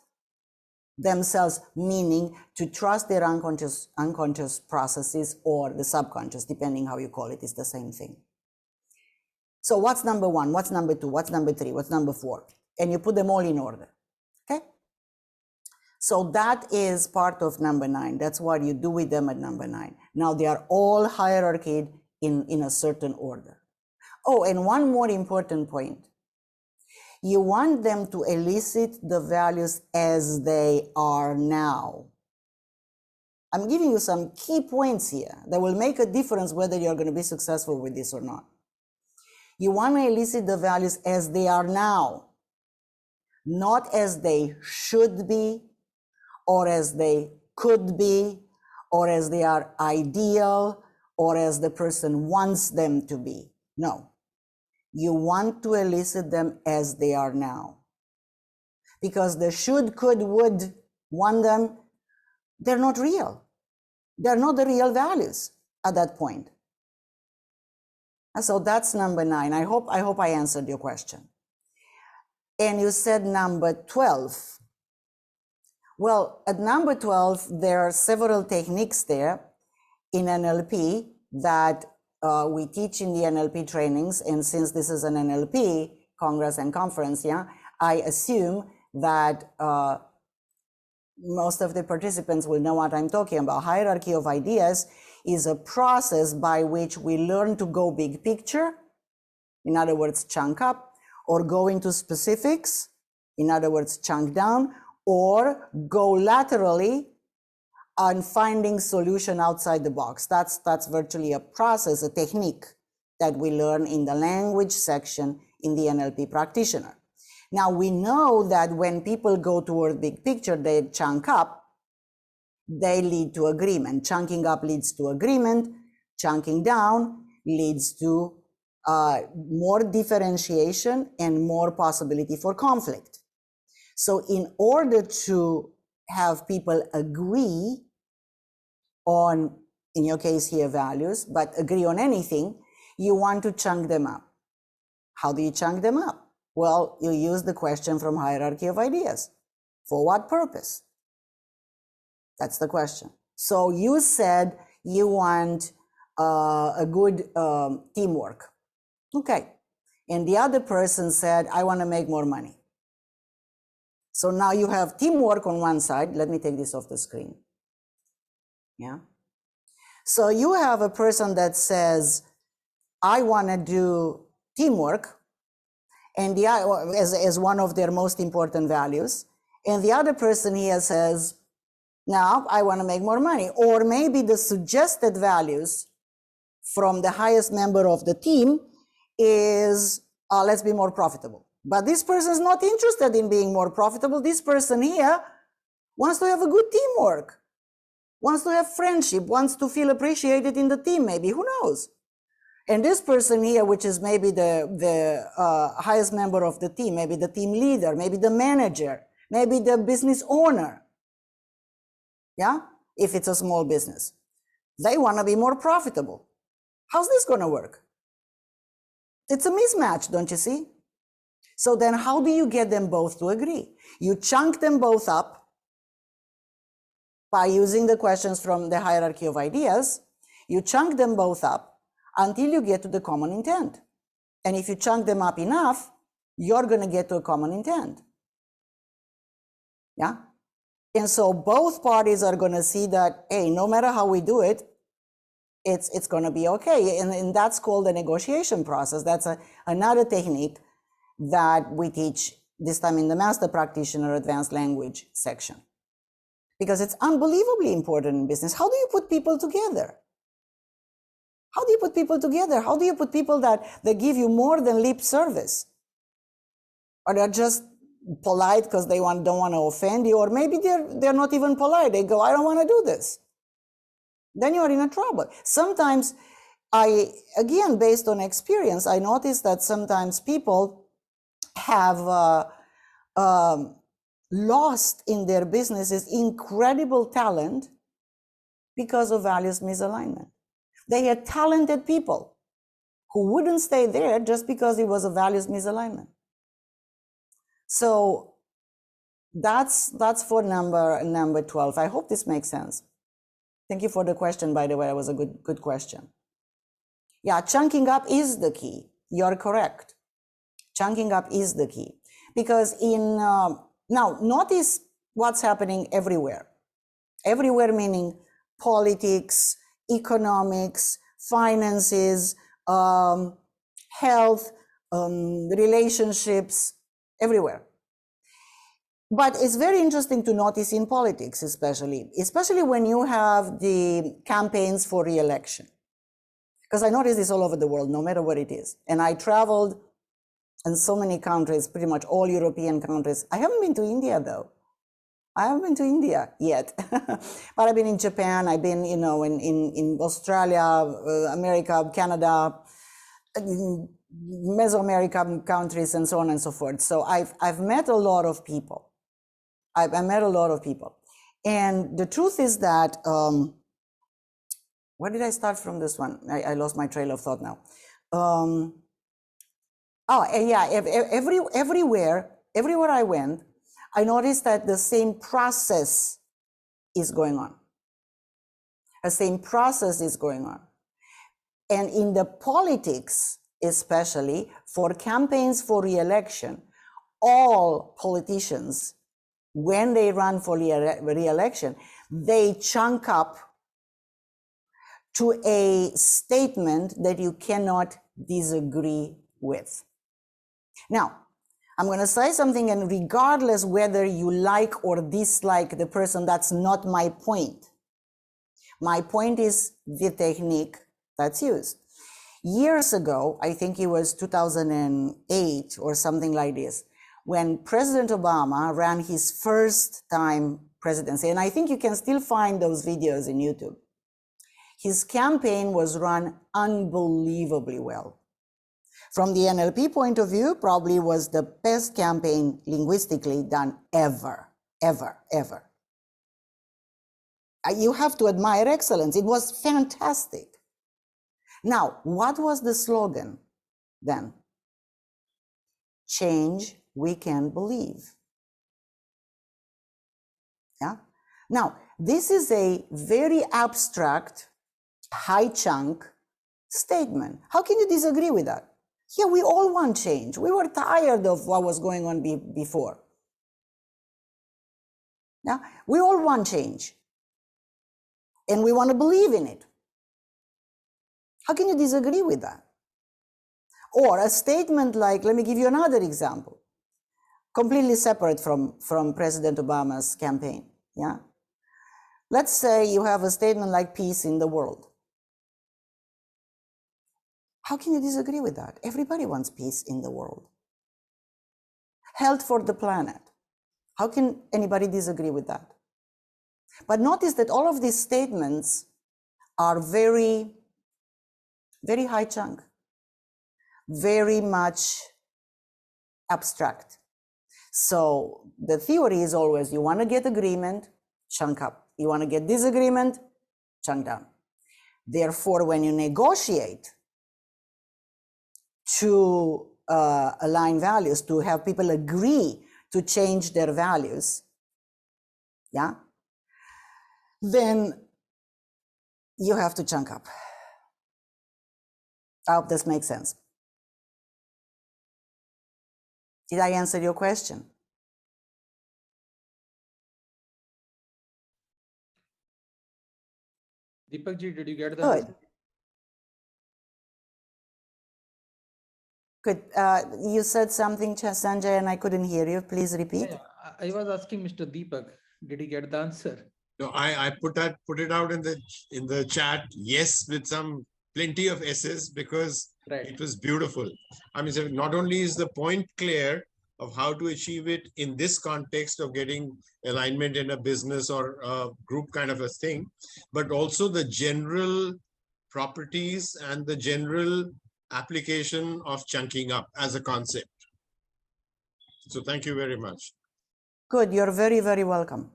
themselves, meaning to trust their unconscious processes or the subconscious, depending how you call it, it's the same thing. So what's number one? What's number two? What's number three? What's number four? And you put them all in order. Okay? So that is part of number 9. That's what you do with them at number 9. Now they are all hierarchied in a certain order. Oh, and one more important point. You want them to elicit the values as they are now. I'm giving you some key points here that will make a difference whether you're going to be successful with this or not. You want to elicit the values as they are now, not as they should be, or as they could be, or as they are ideal, or as the person wants them to be. No. You want to elicit them as they are now. Because the should, could, would, want them, they're not real. They're not the real values at that point. And so that's number 9. I hope I answered your question. And you said number 12. Well, at number 12, there are several techniques there in NLP that we teach in the NLP trainings. And since this is an NLP Congress and conference, yeah, I assume that most of the participants will know what I'm talking about. Hierarchy of ideas is a process by which we learn to go big picture, in other words, chunk up, or go into specifics, in other words, chunk down, or go laterally on finding solution outside the box. That's virtually a process, a technique that we learn in the language section in the NLP practitioner. Now we know that when people go toward big picture, they chunk up, they lead to agreement. Chunking up leads to agreement. Chunking down leads to more differentiation and more possibility for conflict. So in order to have people agree on, in your case here, values, but agree on anything, you want to chunk them up. How do you chunk them up? Well, you use the question from hierarchy of ideas. For what purpose? That's the question. So you said you want a good teamwork. Okay. And the other person said, I want to make more money. So now you have teamwork on one side. Let me take this off the screen. Yeah. So you have a person that says, I want to do teamwork, and as one of their most important values. And the other person here says, now I want to make more money. Or maybe the suggested values from the highest member of the team is, let's be more profitable. But this person is not interested in being more profitable. This person here wants to have a good teamwork, wants to have friendship, wants to feel appreciated in the team, maybe, who knows? And this person here, which is maybe the highest member of the team, maybe the team leader, maybe the manager, maybe the business owner, yeah, if it's a small business, they want to be more profitable. How's this going to work? It's a mismatch, don't you see? So then how do you get them both to agree? You chunk them both up by using the questions from the hierarchy of ideas. You chunk them both up until you get to the common intent. And if you chunk them up enough, you're going to get to a common intent. Yeah? And so both parties are going to see that, hey, no matter how we do it, it's going to be okay. And that's called the negotiation process. That's another technique that we teach this time in the Master Practitioner Advanced Language section. Because it's unbelievably important in business. How do you put people together? How do you put people together? How do you put people that give you more than lip service? Or they're just polite because they don't want to offend you, or maybe they're not even polite. They go, I don't want to do this. Then you're in a trouble. Sometimes again, based on experience, I noticed that sometimes people have lost in their businesses incredible talent because of values misalignment. They had talented people who wouldn't stay there just because it was a values misalignment. So that's for number 12. I hope this makes sense. Thank you for the question, by the way. It was a good question. Yeah, chunking up is the key. You're correct. Chunking up is the key. Because now, notice what's happening everywhere. Everywhere meaning politics, economics, finances, health, relationships, everywhere. But it's very interesting to notice in politics, especially when you have the campaigns for re-election. Because I notice this all over the world, no matter what it is. And I traveled in so many countries, pretty much all European countries. I haven't been to India, though. I haven't been to India yet. But I've been in Japan, I've been, in Australia, America, Canada, Mesoamerican countries, and so on and so forth. So I've met a lot of people. I met a lot of people. And the truth is that, where did I start from this one? I lost my trail of thought now. Everywhere I went, I noticed that the same process is going on. The same process is going on. And in the politics, especially for campaigns for re-election, all politicians, when they run for re-election, they chunk up to a statement that you cannot disagree with. Now, I'm going to say something, and regardless whether you like or dislike the person, that's not my point. My point is the technique that's used. Years ago, I think it was 2008 or something like this, when President Obama ran his first time presidency, and I think you can still find those videos in YouTube. His campaign was run unbelievably well. From the NLP point of view, probably was the best campaign linguistically done ever, ever, ever. You have to admire excellence. It was fantastic. Now, what was the slogan then? Change we can believe. Yeah. Now, this is a very abstract, high chunk statement. How can you disagree with that? Yeah, we all want change. We were tired of what was going on before. Yeah, we all want change. And we want to believe in it. How can you disagree with that? Or a statement like, let me give you another example, completely separate from President Obama's campaign. Yeah. Let's say you have a statement like peace in the world. How can you disagree with that? Everybody wants peace in the world. health for the planet. How can anybody disagree with that? But notice that all of these statements are very, very high chunk, very much abstract. So the theory is always, you want to get agreement, chunk up. You want to get disagreement, chunk down. Therefore, when you negotiate to align values, to have people agree to change their values, yeah, then you have to chunk up. I hope this makes sense. Did I answer your question? Deepak ji, did you get the Good. answer? Good. You said something, Sanjay, and I couldn't hear you. Please repeat. Yeah, I was asking Mr. Deepak, did he get the answer? No, I put it out in the chat. Yes, with some plenty of S's, because Right. it was beautiful. I mean, so not only is the point clear of how to achieve it in this context of getting alignment in a business or a group kind of a thing, but also the general properties and the general application of chunking up as a concept. So thank you very much. Good. You're very, very welcome.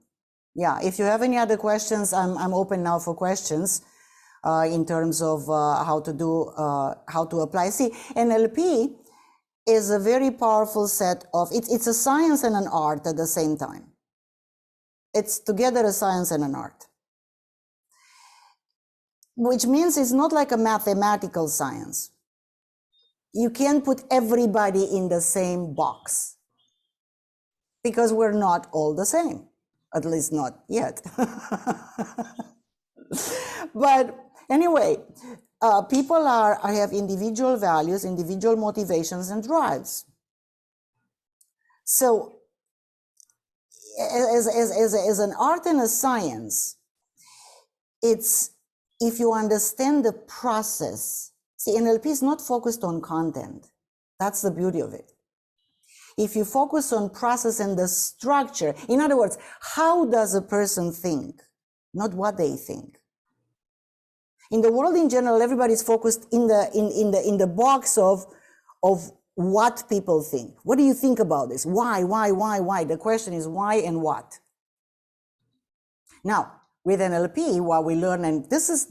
Yeah. If you have any other questions, I'm open now for questions in terms of how to apply. See, NLP is a very powerful set of, it's a science and an art at the same time. It's together a science and an art, which means it's not like a mathematical science. You can't put everybody in the same box because we're not all the same, at least not yet. But anyway, people have individual values, individual motivations and drives. So as an art and a science, it's, if you understand the process, see, NLP is not focused on content. That's the beauty of it. If you focus on process and the structure, in other words, how does a person think, not what they think. In the world in general, everybody's focused in the box of what people think. What do you think about this? Why? The question is why and what. Now, with NLP, what we learn, and this is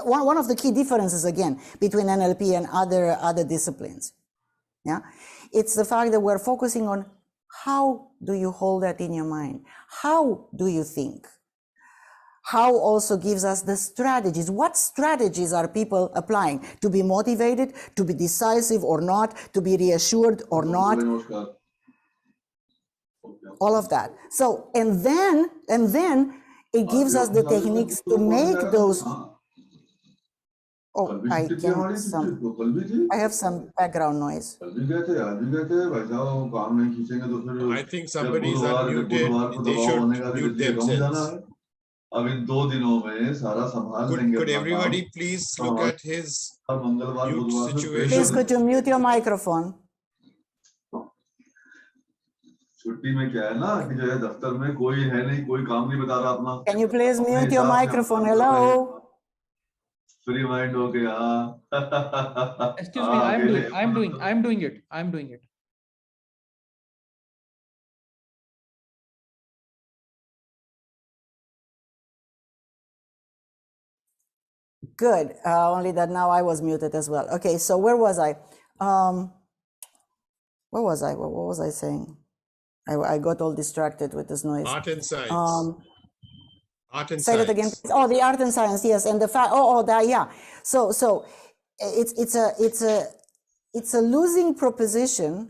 one of the key differences again between NLP and other disciplines. Yeah, it's the fact that we're focusing on how do you hold that in your mind? How do you think? How also gives us the strategies. What strategies are people applying to be motivated, to be decisive or not, to be reassured or not? All of that. So, and then it gives us the techniques to make those. Oh, I have some background noise. I think somebody is unmuted. They should mute themselves. Could everybody please look at his mute situation? Please, could you mute your microphone? Can you please mute your microphone? Hello? Excuse me, I'm doing it. Good. Only that now I was muted as well. Okay, so where was I? Where was I? What was I saying? I got all distracted with this noise. Art and science. Art and say science. that again. Oh, the art and science, yes, and the fact. That, yeah. So it's a losing proposition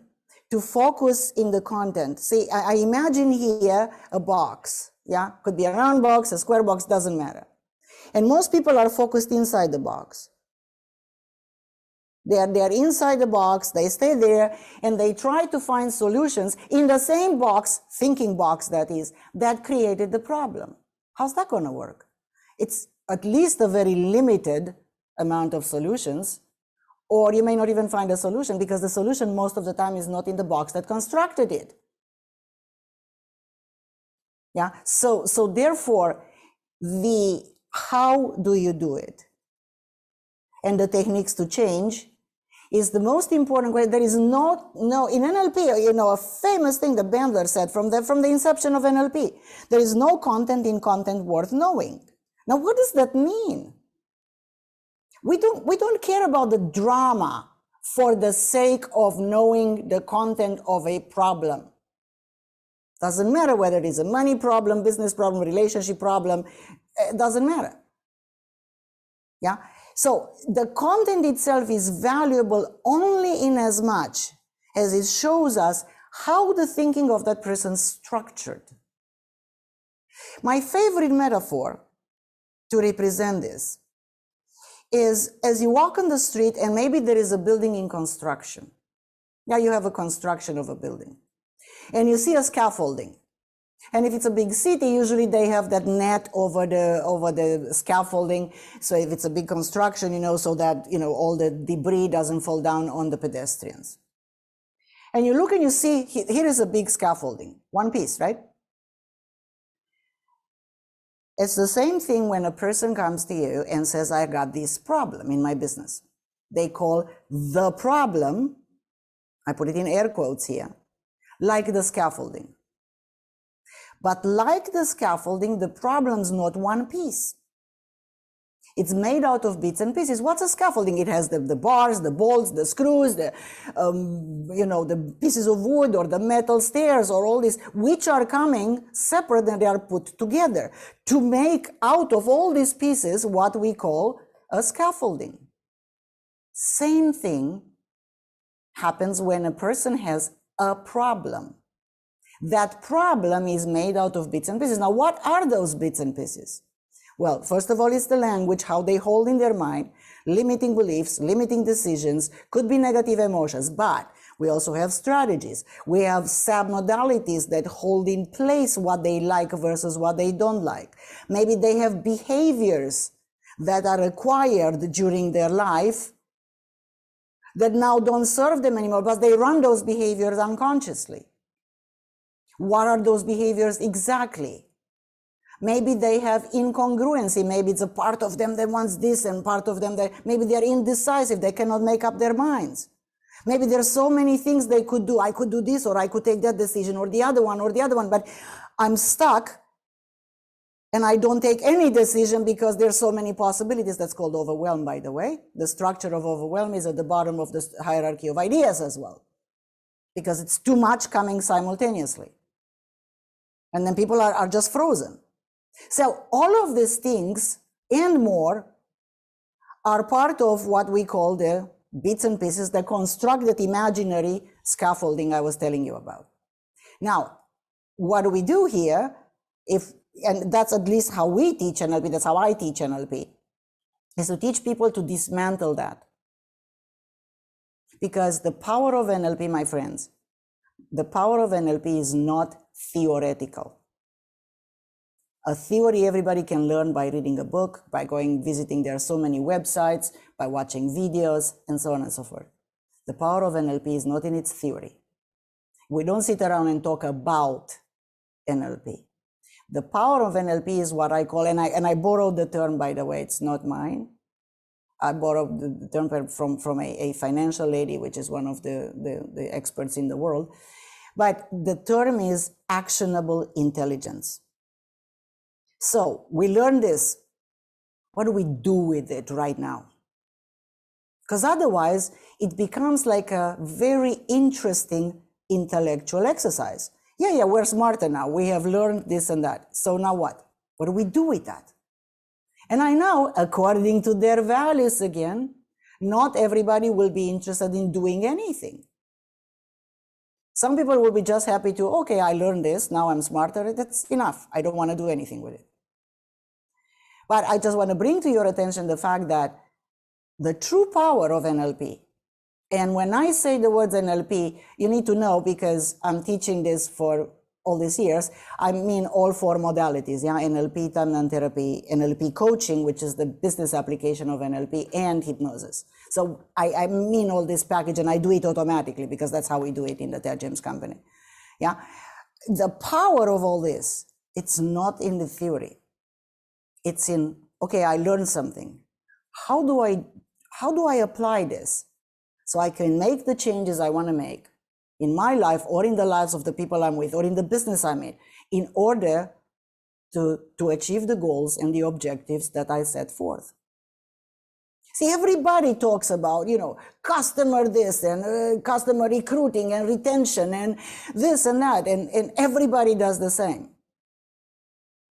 to focus in the content. See, I imagine here a box. Yeah, could be a round box, a square box, doesn't matter. And most people are focused inside the box. They are inside the box, they stay there, and they try to find solutions in the same box, thinking box that is, that created the problem. How's that going to work? It's at least a very limited amount of solutions, Or you may not even find a solution because the solution most of the time is not in the box that constructed it. Yeah. So therefore, the how do you do it and the techniques to change is the most important question. There is no in NLP, a famous thing that Bandler said from the inception of NLP. There is no content in content worth knowing. Now, what does that mean? We don't care about the drama for the sake of knowing the content of a problem. Doesn't matter whether it is a money problem, business problem, relationship problem, it doesn't matter. Yeah. So the content itself is valuable only in as much as it shows us how the thinking of that person is structured. My favorite metaphor to represent this is as you walk on the street and maybe there is a building in construction. Yeah, you have a construction of a building and you see a scaffolding. And if it's a big city, usually they have that net over the scaffolding. So if it's a big construction, so that, all the debris doesn't fall down on the pedestrians. And you look and you see, here is a big scaffolding, one piece, right? It's the same thing when a person comes to you and says, I got this problem in my business. They call the problem, I put it in air quotes here, like the scaffolding. But like the scaffolding, the problem's not one piece. It's made out of bits and pieces. What's a scaffolding? It has the bars, the bolts, the screws, the pieces of wood or the metal stairs or all this, which are coming separate and they are put together to make out of all these pieces what we call a scaffolding. Same thing happens when a person has a problem. That problem is made out of bits and pieces. Now, what are those bits and pieces? Well, first of all, it's the language, how they hold in their mind, limiting beliefs, limiting decisions, could be negative emotions, but we also have strategies. We have submodalities that hold in place what they like versus what they don't like. Maybe they have behaviors that are acquired during their life that now don't serve them anymore, but they run those behaviors unconsciously. What are those behaviors exactly? Maybe they have incongruency. Maybe it's a part of them that wants this and part of them that maybe they're indecisive. They cannot make up their minds. Maybe there's so many things they could do. I could do this, or I could take that decision, or the other one, but I'm stuck and I don't take any decision because there's so many possibilities. That's called overwhelm, by the way. The structure of overwhelm is at the bottom of the hierarchy of ideas as well, because it's too much coming simultaneously. And then people are just frozen. So all of these things and more are part of what we call the bits and pieces that construct that imaginary scaffolding I was telling you about. Now, what do we do here? And that's at least how we teach NLP, that's how I teach NLP, is to teach people to dismantle that. Because the power of NLP, my friends, the power of NLP is not theoretical. A theory everybody can learn by reading a book, by visiting, there are so many websites, by watching videos, and so on and so forth. The power of NLP is not in its theory. We don't sit around and talk about NLP. The power of NLP is what I call, and I borrowed the term, by the way, it's not mine. I borrowed the term from a financial lady, which is one of the experts in the world. But the term is actionable intelligence. So we learn this. What do we do with it right now? Because otherwise, it becomes like a very interesting intellectual exercise. Yeah, we're smarter now. We have learned this and that. So now what? What do we do with that? And I know, according to their values again, not everybody will be interested in doing anything. Some people will be just happy to, okay, I learned this, now I'm smarter, that's enough. I don't want to do anything with it. But I just want to bring to your attention the fact that the true power of NLP, and when I say the words NLP, you need to know, because I'm teaching this for all these years, I mean all four modalities, yeah, NLP, timeline therapy, NLP coaching, which is the business application of NLP, and hypnosis. So I mean all this package, and I do it automatically because that's how we do it in the Ted James company. Yeah, the power of all this, it's not in the theory. It's in, okay, I learned something. How do I apply this so I can make the changes I want to make in my life or in the lives of the people I'm with or in the business I'm in order to achieve the goals and the objectives that I set forth. See, everybody talks about, customer this and customer recruiting and retention and this and that, and everybody does the same.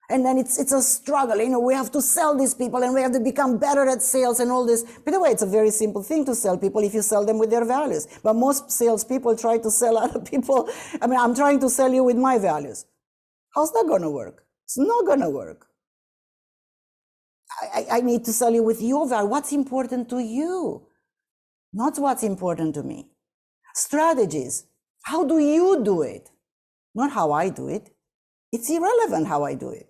And then it's a struggle, we have to sell these people and we have to become better at sales and all this. By the way, it's a very simple thing to sell people if you sell them with their values. But most salespeople try to sell other people. I mean, I'm trying to sell you with my values. How's that going to work? It's not going to work. I need to sell you with your value. What's important to you? Not what's important to me. Strategies. How do you do it? Not how I do it. It's irrelevant how I do it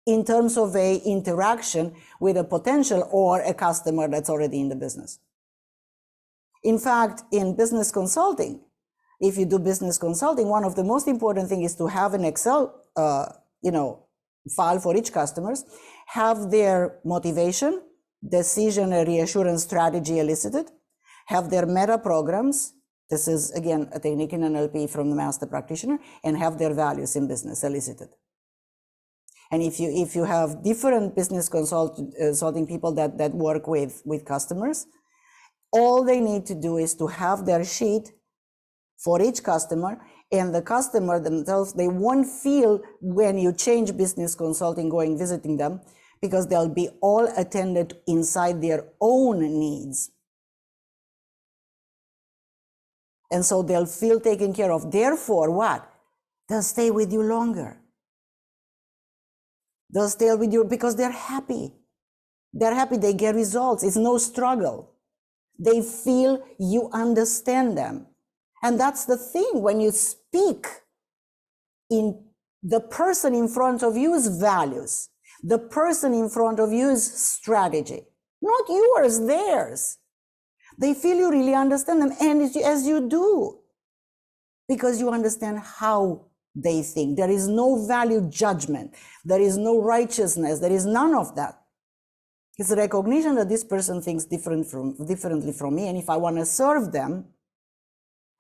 in terms of a interaction with a potential or a customer that's already in the business. In fact, in business consulting, if you do business consulting, one of the most important things is to have an Excel, file for each customer, have their motivation, decision, and reassurance strategy elicited, have their meta programs. This is, again, a technique in NLP from the master practitioner, and have their values in business elicited. And if you have different business consulting people that work with customers, all they need to do is to have their sheet for each customer, and the customer themselves, they won't feel when you change business consulting going visiting them, because they'll be all attended inside their own needs. And so they'll feel taken care of. Therefore, what? They'll stay with you longer. They'll stay with you because they're happy. They're happy, they get results. It's no struggle. They feel you understand them. And that's the thing, when you speak in the person in front of you's values, the person in front of you's strategy, not yours, theirs. They feel you really understand them, and as you do, because you understand how they think. There is no value judgment. There is no righteousness. There is none of that. It's a recognition that this person thinks differently from me, and if I want to serve them,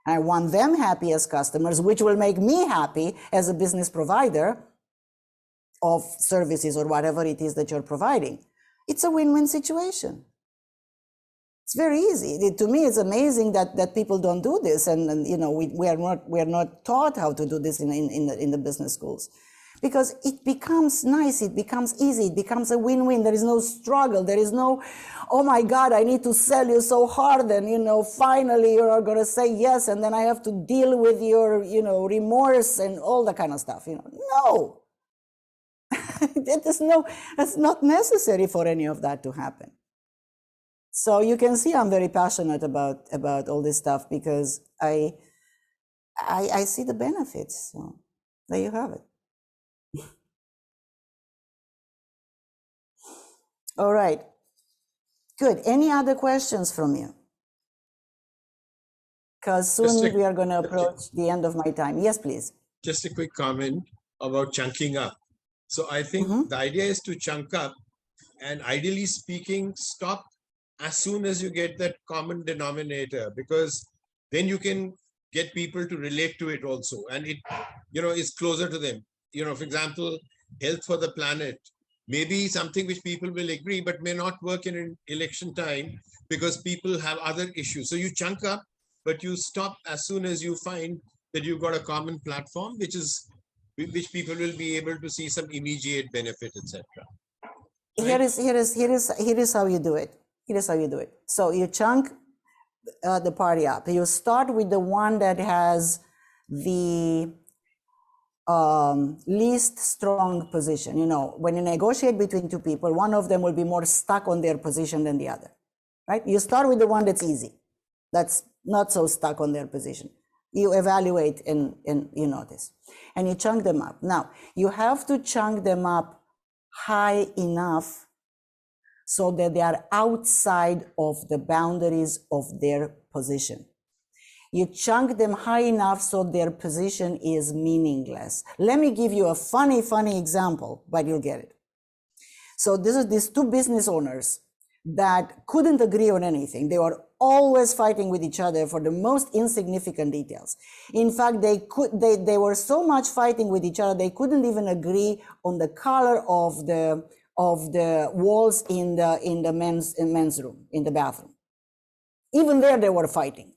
I want them happy as customers, which will make me happy as a business provider of services or whatever it is that you're providing. It's a win-win situation. It's very easy. To me, it's amazing that people don't do this, and we are not taught how to do this in the business schools, because it becomes nice, it becomes easy, it becomes a win-win. There is no struggle. There is no, oh my God, I need to sell you so hard, and finally you're going to say yes, and then I have to deal with your remorse and all that kind of stuff. No, that's not necessary for any of that to happen. So you can see I'm very passionate about all this stuff, because I see the benefits. So there you have it. All right. Good. Any other questions from you? Because soon we are going to approach the end of my time. Yes, please. Just a quick comment about chunking up. So I think the idea is to chunk up, and ideally speaking, stop as soon as you get that common denominator, because then you can get people to relate to it also, and it is closer to them. For example, health for the planet may be something which people will agree, but may not work in an election time because people have other issues. So you chunk up, but you stop as soon as you find that you've got a common platform, which people will be able to see some immediate benefit, etc. Right? Here is how you do it. Here is how you do it. So you chunk the party up. You start with the one that has the least strong position. When you negotiate between two people, one of them will be more stuck on their position than the other, right? You start with the one that's easy, that's not so stuck on their position. You evaluate and you notice. And you chunk them up. Now, you have to chunk them up high enough so that they are outside of the boundaries of their position. You chunk them high enough so their position is meaningless. Let me give you a funny example, but you'll get it. So this is these two business owners that couldn't agree on anything. They were always fighting with each other for the most insignificant details. In fact, they were so much fighting with each other, they couldn't even agree on the color of the walls in the men's room, in the bathroom. Even there, they were fighting.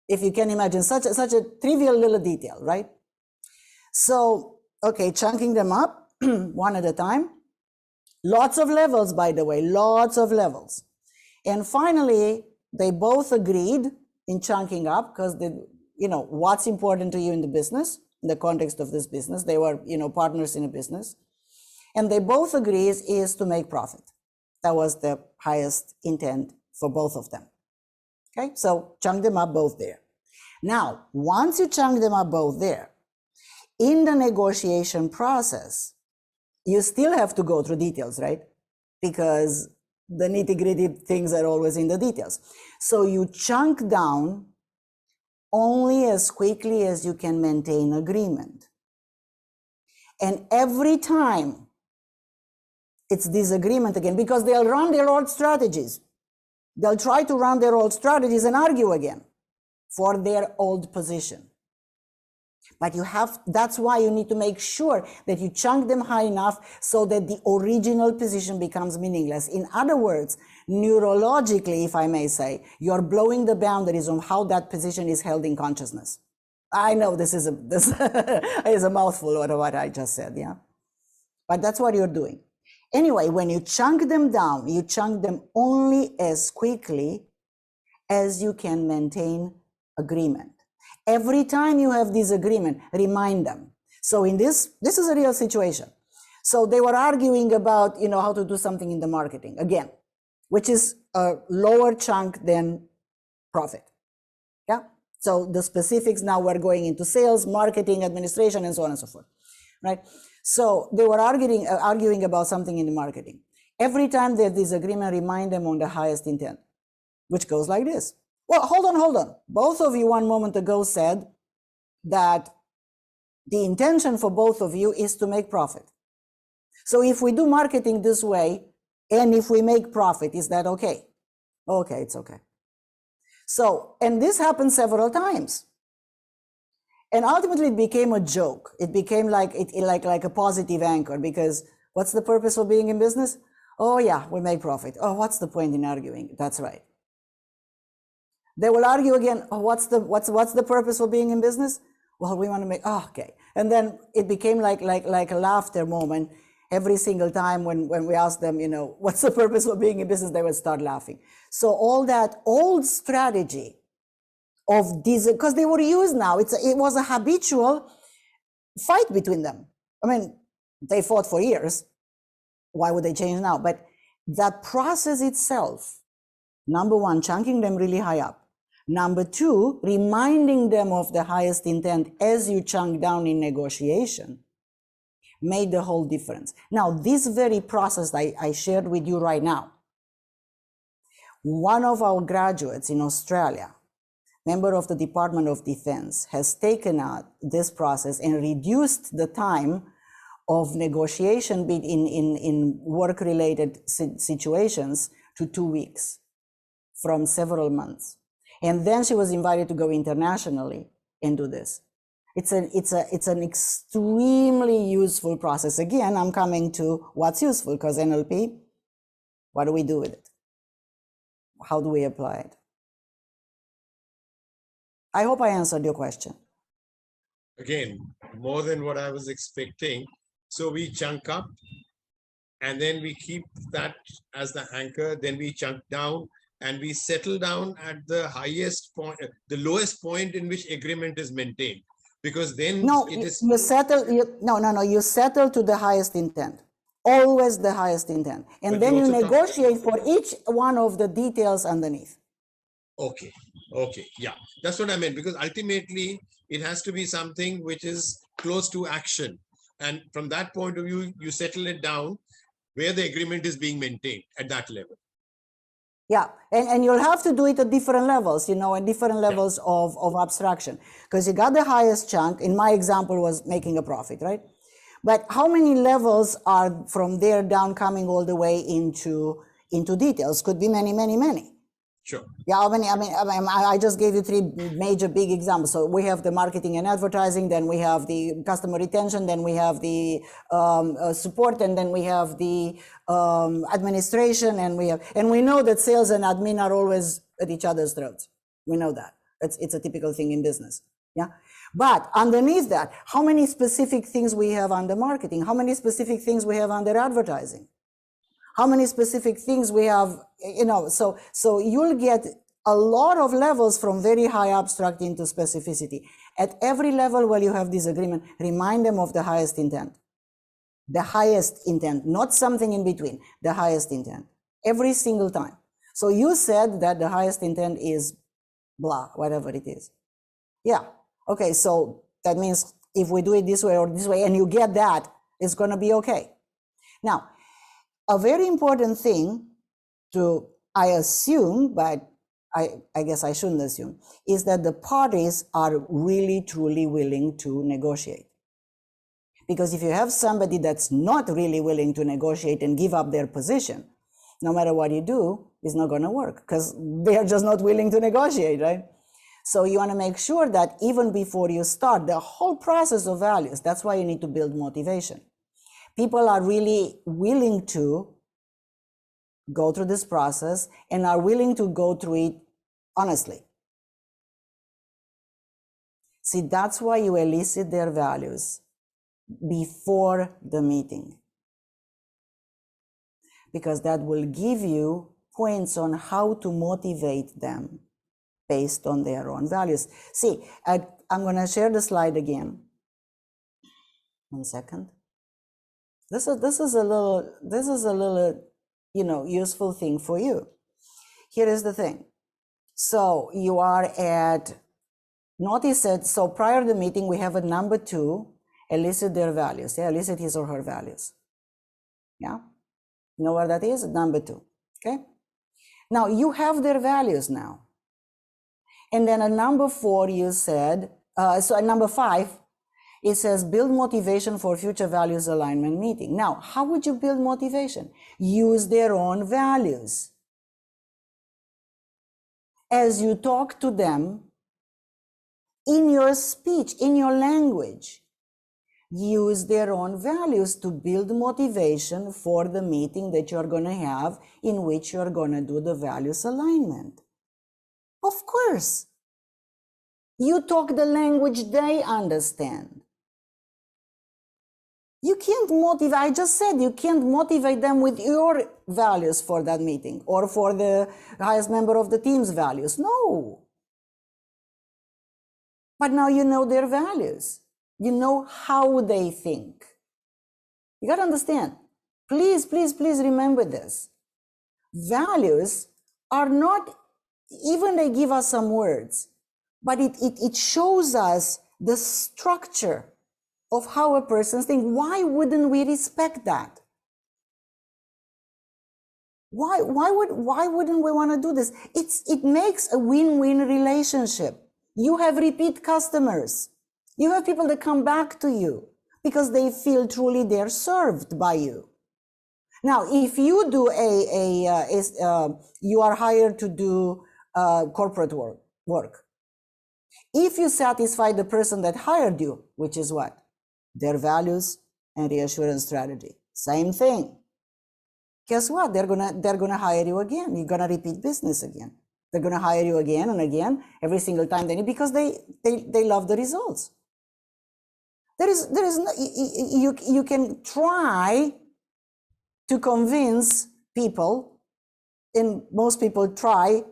If you can imagine such a trivial little detail, right? So, okay, chunking them up one at a time. Lots of levels, by the way, lots of levels. And finally, they both agreed in chunking up because what's important to you in the business, in the context of this business. They were, partners in a business. And they both agreed is to make profit. That was the highest intent for both of them. Okay, so chunk them up both there. Now, once you chunk them up both there, in the negotiation process, you still have to go through details, right? Because the nitty-gritty things are always in the details. So you chunk down only as quickly as you can maintain agreement. And every time it's disagreement again, because they'll run their old strategies. They'll try to run their old strategies and argue again for their old position. But that's why you need to make sure that you chunk them high enough so that the original position becomes meaningless. In other words, neurologically, if I may say, you're blowing the boundaries on how that position is held in consciousness. I know this is a mouthful of what I just said, yeah? But that's what you're doing. Anyway, when you chunk them down, you chunk them only as quickly as you can maintain agreement. Every time you have disagreement, remind them. So in this is a real situation. So they were arguing about, how to do something in the marketing, again, which is a lower chunk than profit. Yeah. So the specifics now we're going into sales, marketing, administration, and so on and so forth, right? So they were arguing about something in the marketing. Every time they have disagreement, remind them on the highest intent, which goes like this. Well, hold on. Both of you one moment ago said that the intention for both of you is to make profit. So if we do marketing this way, and if we make profit, is that okay? Okay, it's okay. So, and this happened several times. And ultimately it became a joke. It became like a positive anchor, because what's the purpose of being in business? Oh yeah, we make profit. Oh, what's the point in arguing? That's right. They will argue again. Oh, what's the purpose of being in business? Well, we want to make. Oh, okay. And then it became like a laughter moment every single time when we asked them, what's the purpose of being in business? They would start laughing. So all that old strategy of these, because they were used now. It was a habitual fight between them. I mean, they fought for years. Why would they change now? But that process itself, number one, chunking them really high up. Number two, reminding them of the highest intent as you chunk down in negotiation, made the whole difference. Now, this very process I shared with you right now, one of our graduates in Australia, member of the Department of Defense, has taken out this process and reduced the time of negotiation in work-related situations to 2 weeks from several months. And then she was invited to go internationally and do this. It's an extremely useful process. Again, I'm coming to what's useful, because NLP, what do we do with it? How do we apply it? I hope I answered your question. Again, more than what I was expecting. So we chunk up, and then we keep that as the anchor. Then we chunk down, and we settle down at the highest point, the lowest point in which agreement is maintained. Because then you settle to the highest intent. Always the highest intent. And then you negotiate for each one of the details underneath. Okay. Okay, yeah, that's what I meant, because ultimately it has to be something which is close to action. And from that point of view, you settle it down where the agreement is being maintained at that level. Yeah, and you'll have to do it at different levels, at different levels of abstraction. Because you got the highest chunk, in my example was making a profit, right? But how many levels are from there down coming all the way into details? Could be many, many, many. Sure. Yeah, I just gave you three major big examples. So we have the marketing and advertising, then we have the customer retention, then we have the support, and then we have the administration, and we know that sales and admin are always at each other's throats. We know that. It's a typical thing in business. Yeah. But underneath that, how many specific things we have under marketing? How many specific things we have under advertising? How many specific things we have, so you'll get a lot of levels from very high abstract into specificity. At every level where you have disagreement, remind them of the highest intent. The highest intent, not something in between, the highest intent, every single time. So you said that the highest intent is blah, whatever it is. Yeah, okay, so that means if we do it this way or this way, and you get that, it's gonna be okay. Now, a very important thing I assume, but I guess I shouldn't assume, is that the parties are really, truly willing to negotiate. Because if you have somebody that's not really willing to negotiate and give up their position, no matter what you do, it's not going to work because they are just not willing to negotiate, right? So you want to make sure that even before you start the whole process of values, that's why you need to build motivation. People are really willing to go through this process and are willing to go through it honestly. See, that's why you elicit their values before the meeting, because that will give you points on how to motivate them based on their own values. See, I'm going to share the slide again. 1 second. This is a little useful thing for you. Here is the thing. So you are at, notice that, so prior to the meeting, we have a number 2, elicit their values. Yeah, elicit his or her values. Yeah, you know where that is? Number 2. Okay. Now you have their values now. And then at number 4, you said, so at number 5, it says build motivation for future values alignment meeting. Now, how would you build motivation? Use their own values. As you talk to them in your speech, in your language, use their own values to build motivation for the meeting that you're going to have in which you're going to do the values alignment. Of course, you talk the language they understand. You can't motivate, I just said, you can't motivate them with your values for that meeting or for the highest member of the team's values. No. But now you know their values. You know how they think. You got to understand. Please, please, please remember this. Values are not, even they give us some words, but it shows us the structure of how a person thinks. Why wouldn't we respect that? Why wouldn't we want to do this? It makes a win-win relationship. You have repeat customers. You have people that come back to you because they feel truly they're served by you. Now, if you do you are hired to do corporate work. If you satisfy the person that hired you, which is what? Their values and reassurance strategy. Same thing. Guess what? They're gonna hire you again. You're gonna repeat business again. They're gonna hire you again and again every single time because they love the results. There is no, you can try to convince people, and most people try,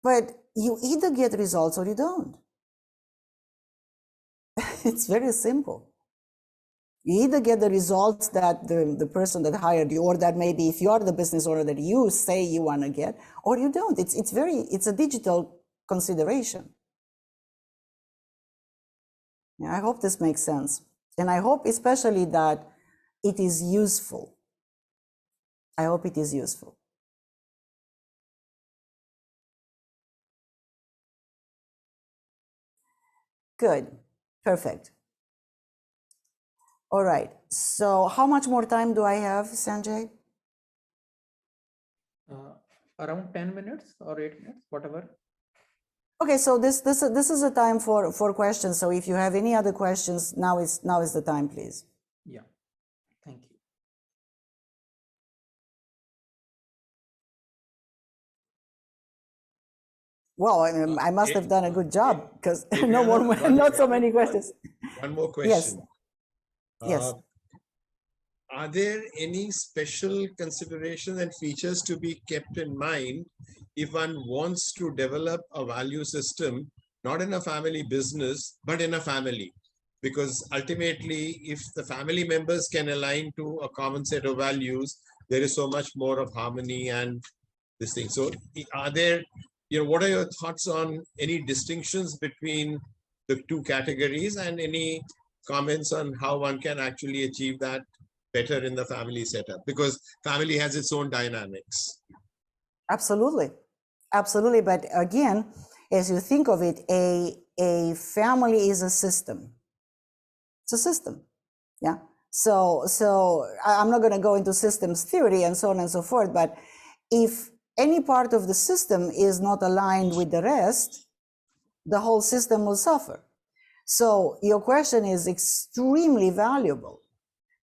but you either get results or you don't. It's very simple. You either get the results that the person that hired you, or that maybe if you are the business owner that you say you want to get, or you don't. It's a digital consideration. Yeah, I hope this makes sense. And I hope especially that it is useful. I hope it is useful. Good, perfect. All right, so how much more time do I have, Sanjay? Around 10 minutes or 8 minutes, whatever. Okay, so this is a time for questions. So if you have any other questions, now is the time, please. Yeah, thank you. Well, I must have done a good job because no Adriana, more, not so many questions. One more Yes, question. yes. Are there any special considerations and features to be kept in mind if one wants to develop a value system, not in a family business, but in a family? Because ultimately, if the family members can align to a common set of values, there is so much more of harmony and this thing. So are there, what are your thoughts on any distinctions between the two categories, and any comments on how one can actually achieve that better in the family setup, because family has its own dynamics? Absolutely, absolutely. But again, as you think of it, a family is a system. It's a system, yeah. So I'm not going to go into systems theory and so on and so forth. But if any part of the system is not aligned with the rest, the whole system will suffer. So your question is extremely valuable.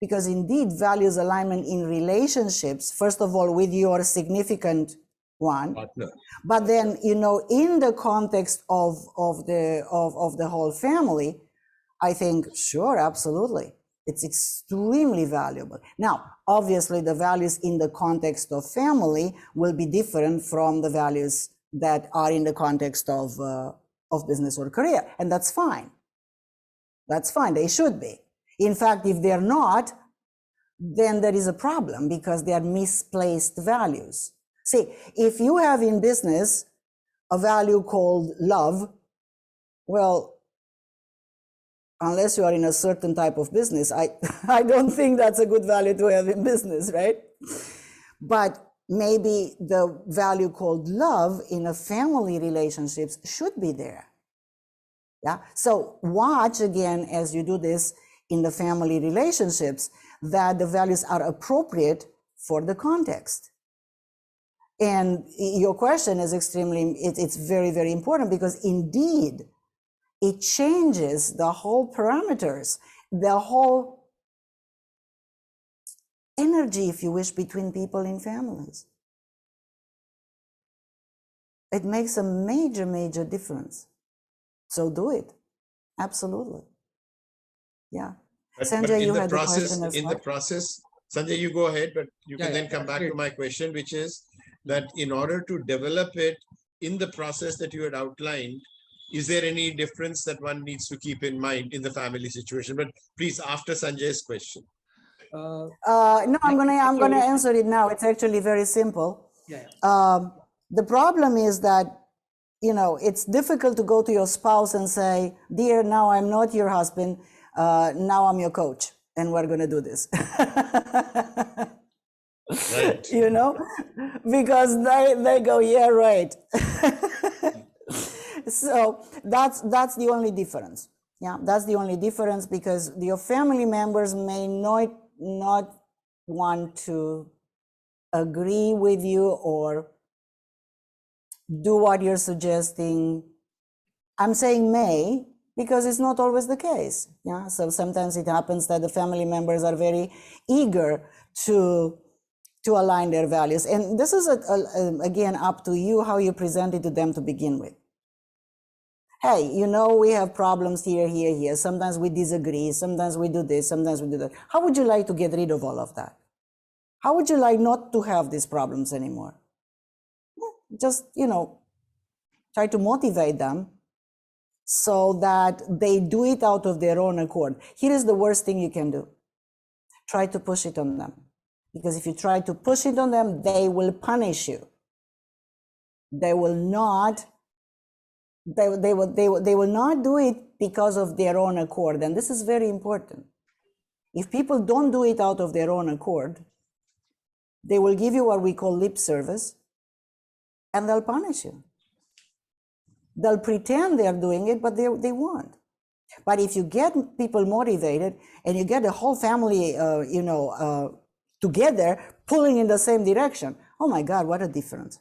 Because indeed, values alignment in relationships, first of all, with your significant one, Partner. But then, in the context of the whole family, I think, sure, absolutely. It's extremely valuable. Now, obviously, the values in the context of family will be different from the values that are in the context of business or career. And that's fine. That's fine. They should be. In fact, if they're not, then there is a problem because they are misplaced values. See, if you have in business a value called love, well, unless you are in a certain type of business, I don't think that's a good value to have in business, right? But maybe the value called love in a family relationships should be there. Yeah. So watch again as you do this in the family relationships that the values are appropriate for the context. And your question is it's very, very important because indeed it changes the whole parameters, the whole energy, if you wish, between people in families. It makes a major, major difference. So do it. Absolutely. Yeah. Sanjay, you had the question as well. In the process, Sanjay, you go ahead, but you can then come back to my question, which is that in order to develop it in the process that you had outlined, is there any difference that one needs to keep in mind in the family situation? But please, after Sanjay's question. No, I'm gonna answer it now. It's actually very simple. Yeah. The problem is that, it's difficult to go to your spouse and say, dear, now I'm not your husband. Now I'm your coach and we're going to do this. Right. Because they go, yeah, right. So that's the only difference. Yeah, that's the only difference because your family members may not want to agree with you or do what you're suggesting. I'm saying may because it's not always the case. Yeah, so sometimes it happens that the family members are very eager to align their values, and this is again up to you how you present it to them to begin with. Hey, we have problems here. Sometimes we disagree. Sometimes we do this. Sometimes we do that. How would you like to get rid of all of that? How would you like not to have these problems anymore? Just, try to motivate them so that they do it out of their own accord. Here is the worst thing you can do. try to push it on them. Because if you try to push it on them, they will punish you. They will not, they will not do it because of their own accord. And this is very important. If people don't do it out of their own accord, they will give you what we call lip service, and they'll punish you. They'll pretend they're doing it, but they won't. But if you get people motivated and you get the whole family, together, pulling in the same direction, oh my God, what a difference.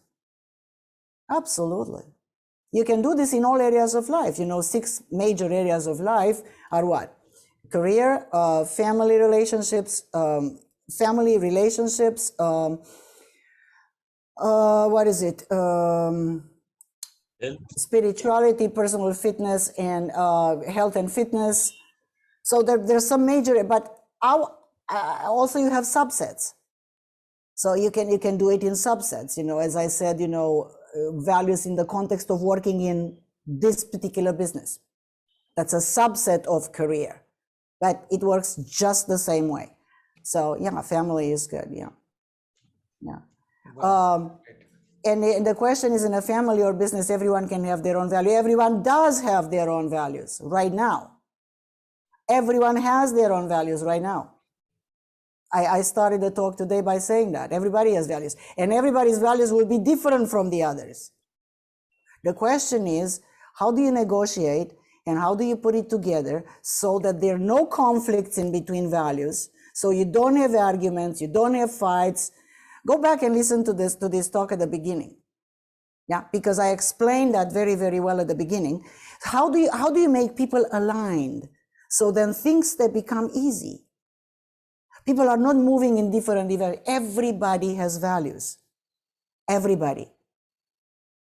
Absolutely. You can do this in all areas of life. 6 major areas of life are what? Career, family relationships, what is it? Spirituality, personal fitness, and health and fitness. So there's some major, but also you have subsets. So you can do it in subsets. As I said, values in the context of working in this particular business. That's a subset of career, but it works just the same way. So yeah, family is good. Yeah. Wow. And the question is, in a family or business, everyone can have their own value. Everyone does have their own values right now. Everyone has their own values right now. I started the talk today by saying that everybody has values, and everybody's values will be different from the others. The question is, how do you negotiate and how do you put it together so that there are no conflicts in between values, so you don't have arguments, you don't have fights. Go back and listen to this talk at the beginning. Yeah, because I explained that very, very well at the beginning. How do you make people aligned so then things that become easy? People are not moving in different directions. Everybody has values. Everybody.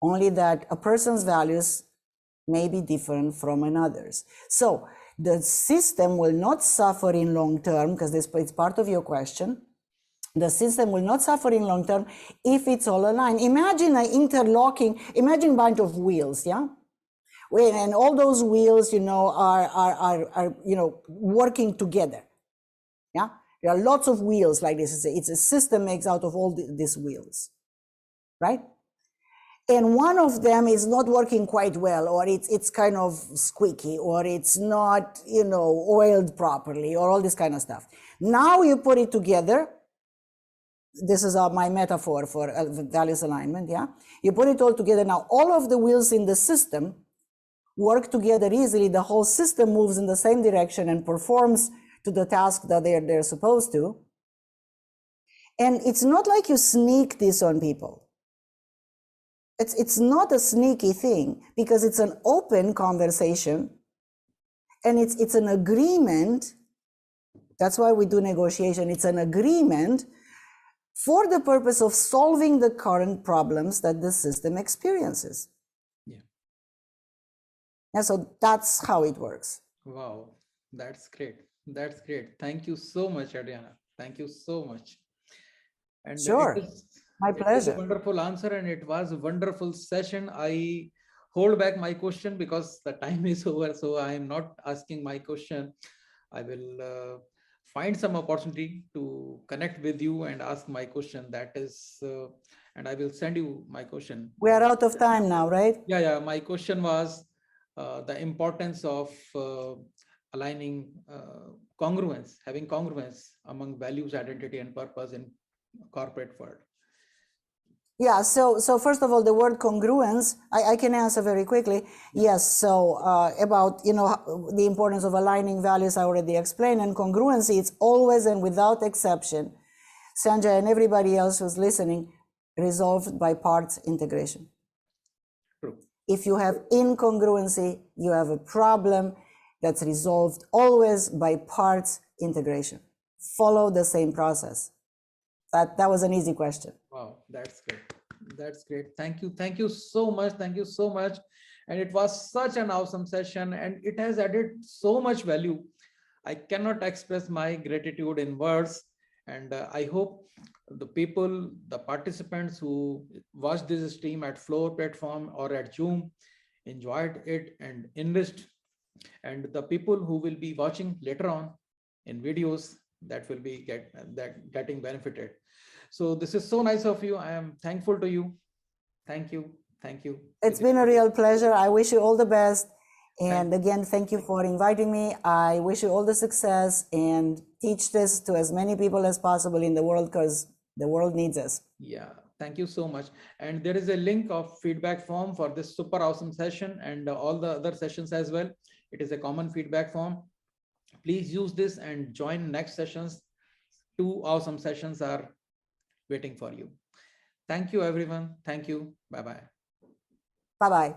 Only that a person's values may be different from another's. So the system will not suffer in long term, because this is part of your question. The system will not suffer in long term if it's all aligned. Imagine imagine a bunch of wheels, yeah? And all those wheels, are working together, yeah? There are lots of wheels like this. It's a system makes out of all these wheels, right? And one of them is not working quite well, or it's kind of squeaky, or it's not, oiled properly, or all this kind of stuff. Now you put it together. This is my metaphor for values alignment, yeah? You put it all together. Now, all of the wheels in the system work together easily. The whole system moves in the same direction and performs to the task that they're supposed to. And it's not like you sneak this on people. It's not a sneaky thing, because it's an open conversation, and it's an agreement. That's why we do negotiation. It's an agreement for the purpose of solving the current problems that the system experiences. Yeah. And so that's how it works. Wow, that's great. That's great. Thank you so much, Adriana. Thank you so much. And sure, my pleasure. It is a wonderful answer, and it was a wonderful session. I hold back my question because the time is over, so I am not asking my question. I will find some opportunity to connect with you and ask my question. That is, and I will send you my question. We are out of time now, right? Yeah. My question was the importance of aligning congruence, having congruence among values, identity, and purpose in corporate world. Yeah, so first of all, the word congruence, I can answer very quickly. Yes, so about, the importance of aligning values, I already explained, and congruency, it's always and without exception, Sanjay and everybody else who's listening, resolved by parts integration. True. If you have incongruency, you have a problem that's resolved always by parts integration. Follow the same process. That was an easy question. Wow, that's great. That's great. Thank you. Thank you so much. Thank you so much. And it was such an awesome session, and it has added so much value. I cannot express my gratitude in words. And I hope the people, the participants who watched this stream at Floor platform or at Zoom enjoyed it and enriched. And the people who will be watching later on in videos, that will be getting benefited. So this is so nice of you. I am thankful to you. Thank you. Thank you. It's been a real pleasure. I wish you all the best. And again, thank you for inviting me. I wish you all the success and teach this to as many people as possible in the world, because the world needs us. Yeah, thank you so much. And there is a link of feedback form for this super awesome session and all the other sessions as well. It is a common feedback form. Please use this and join next sessions. 2 awesome sessions are waiting for you. Thank you, everyone. Thank you. Bye-bye. Bye-bye.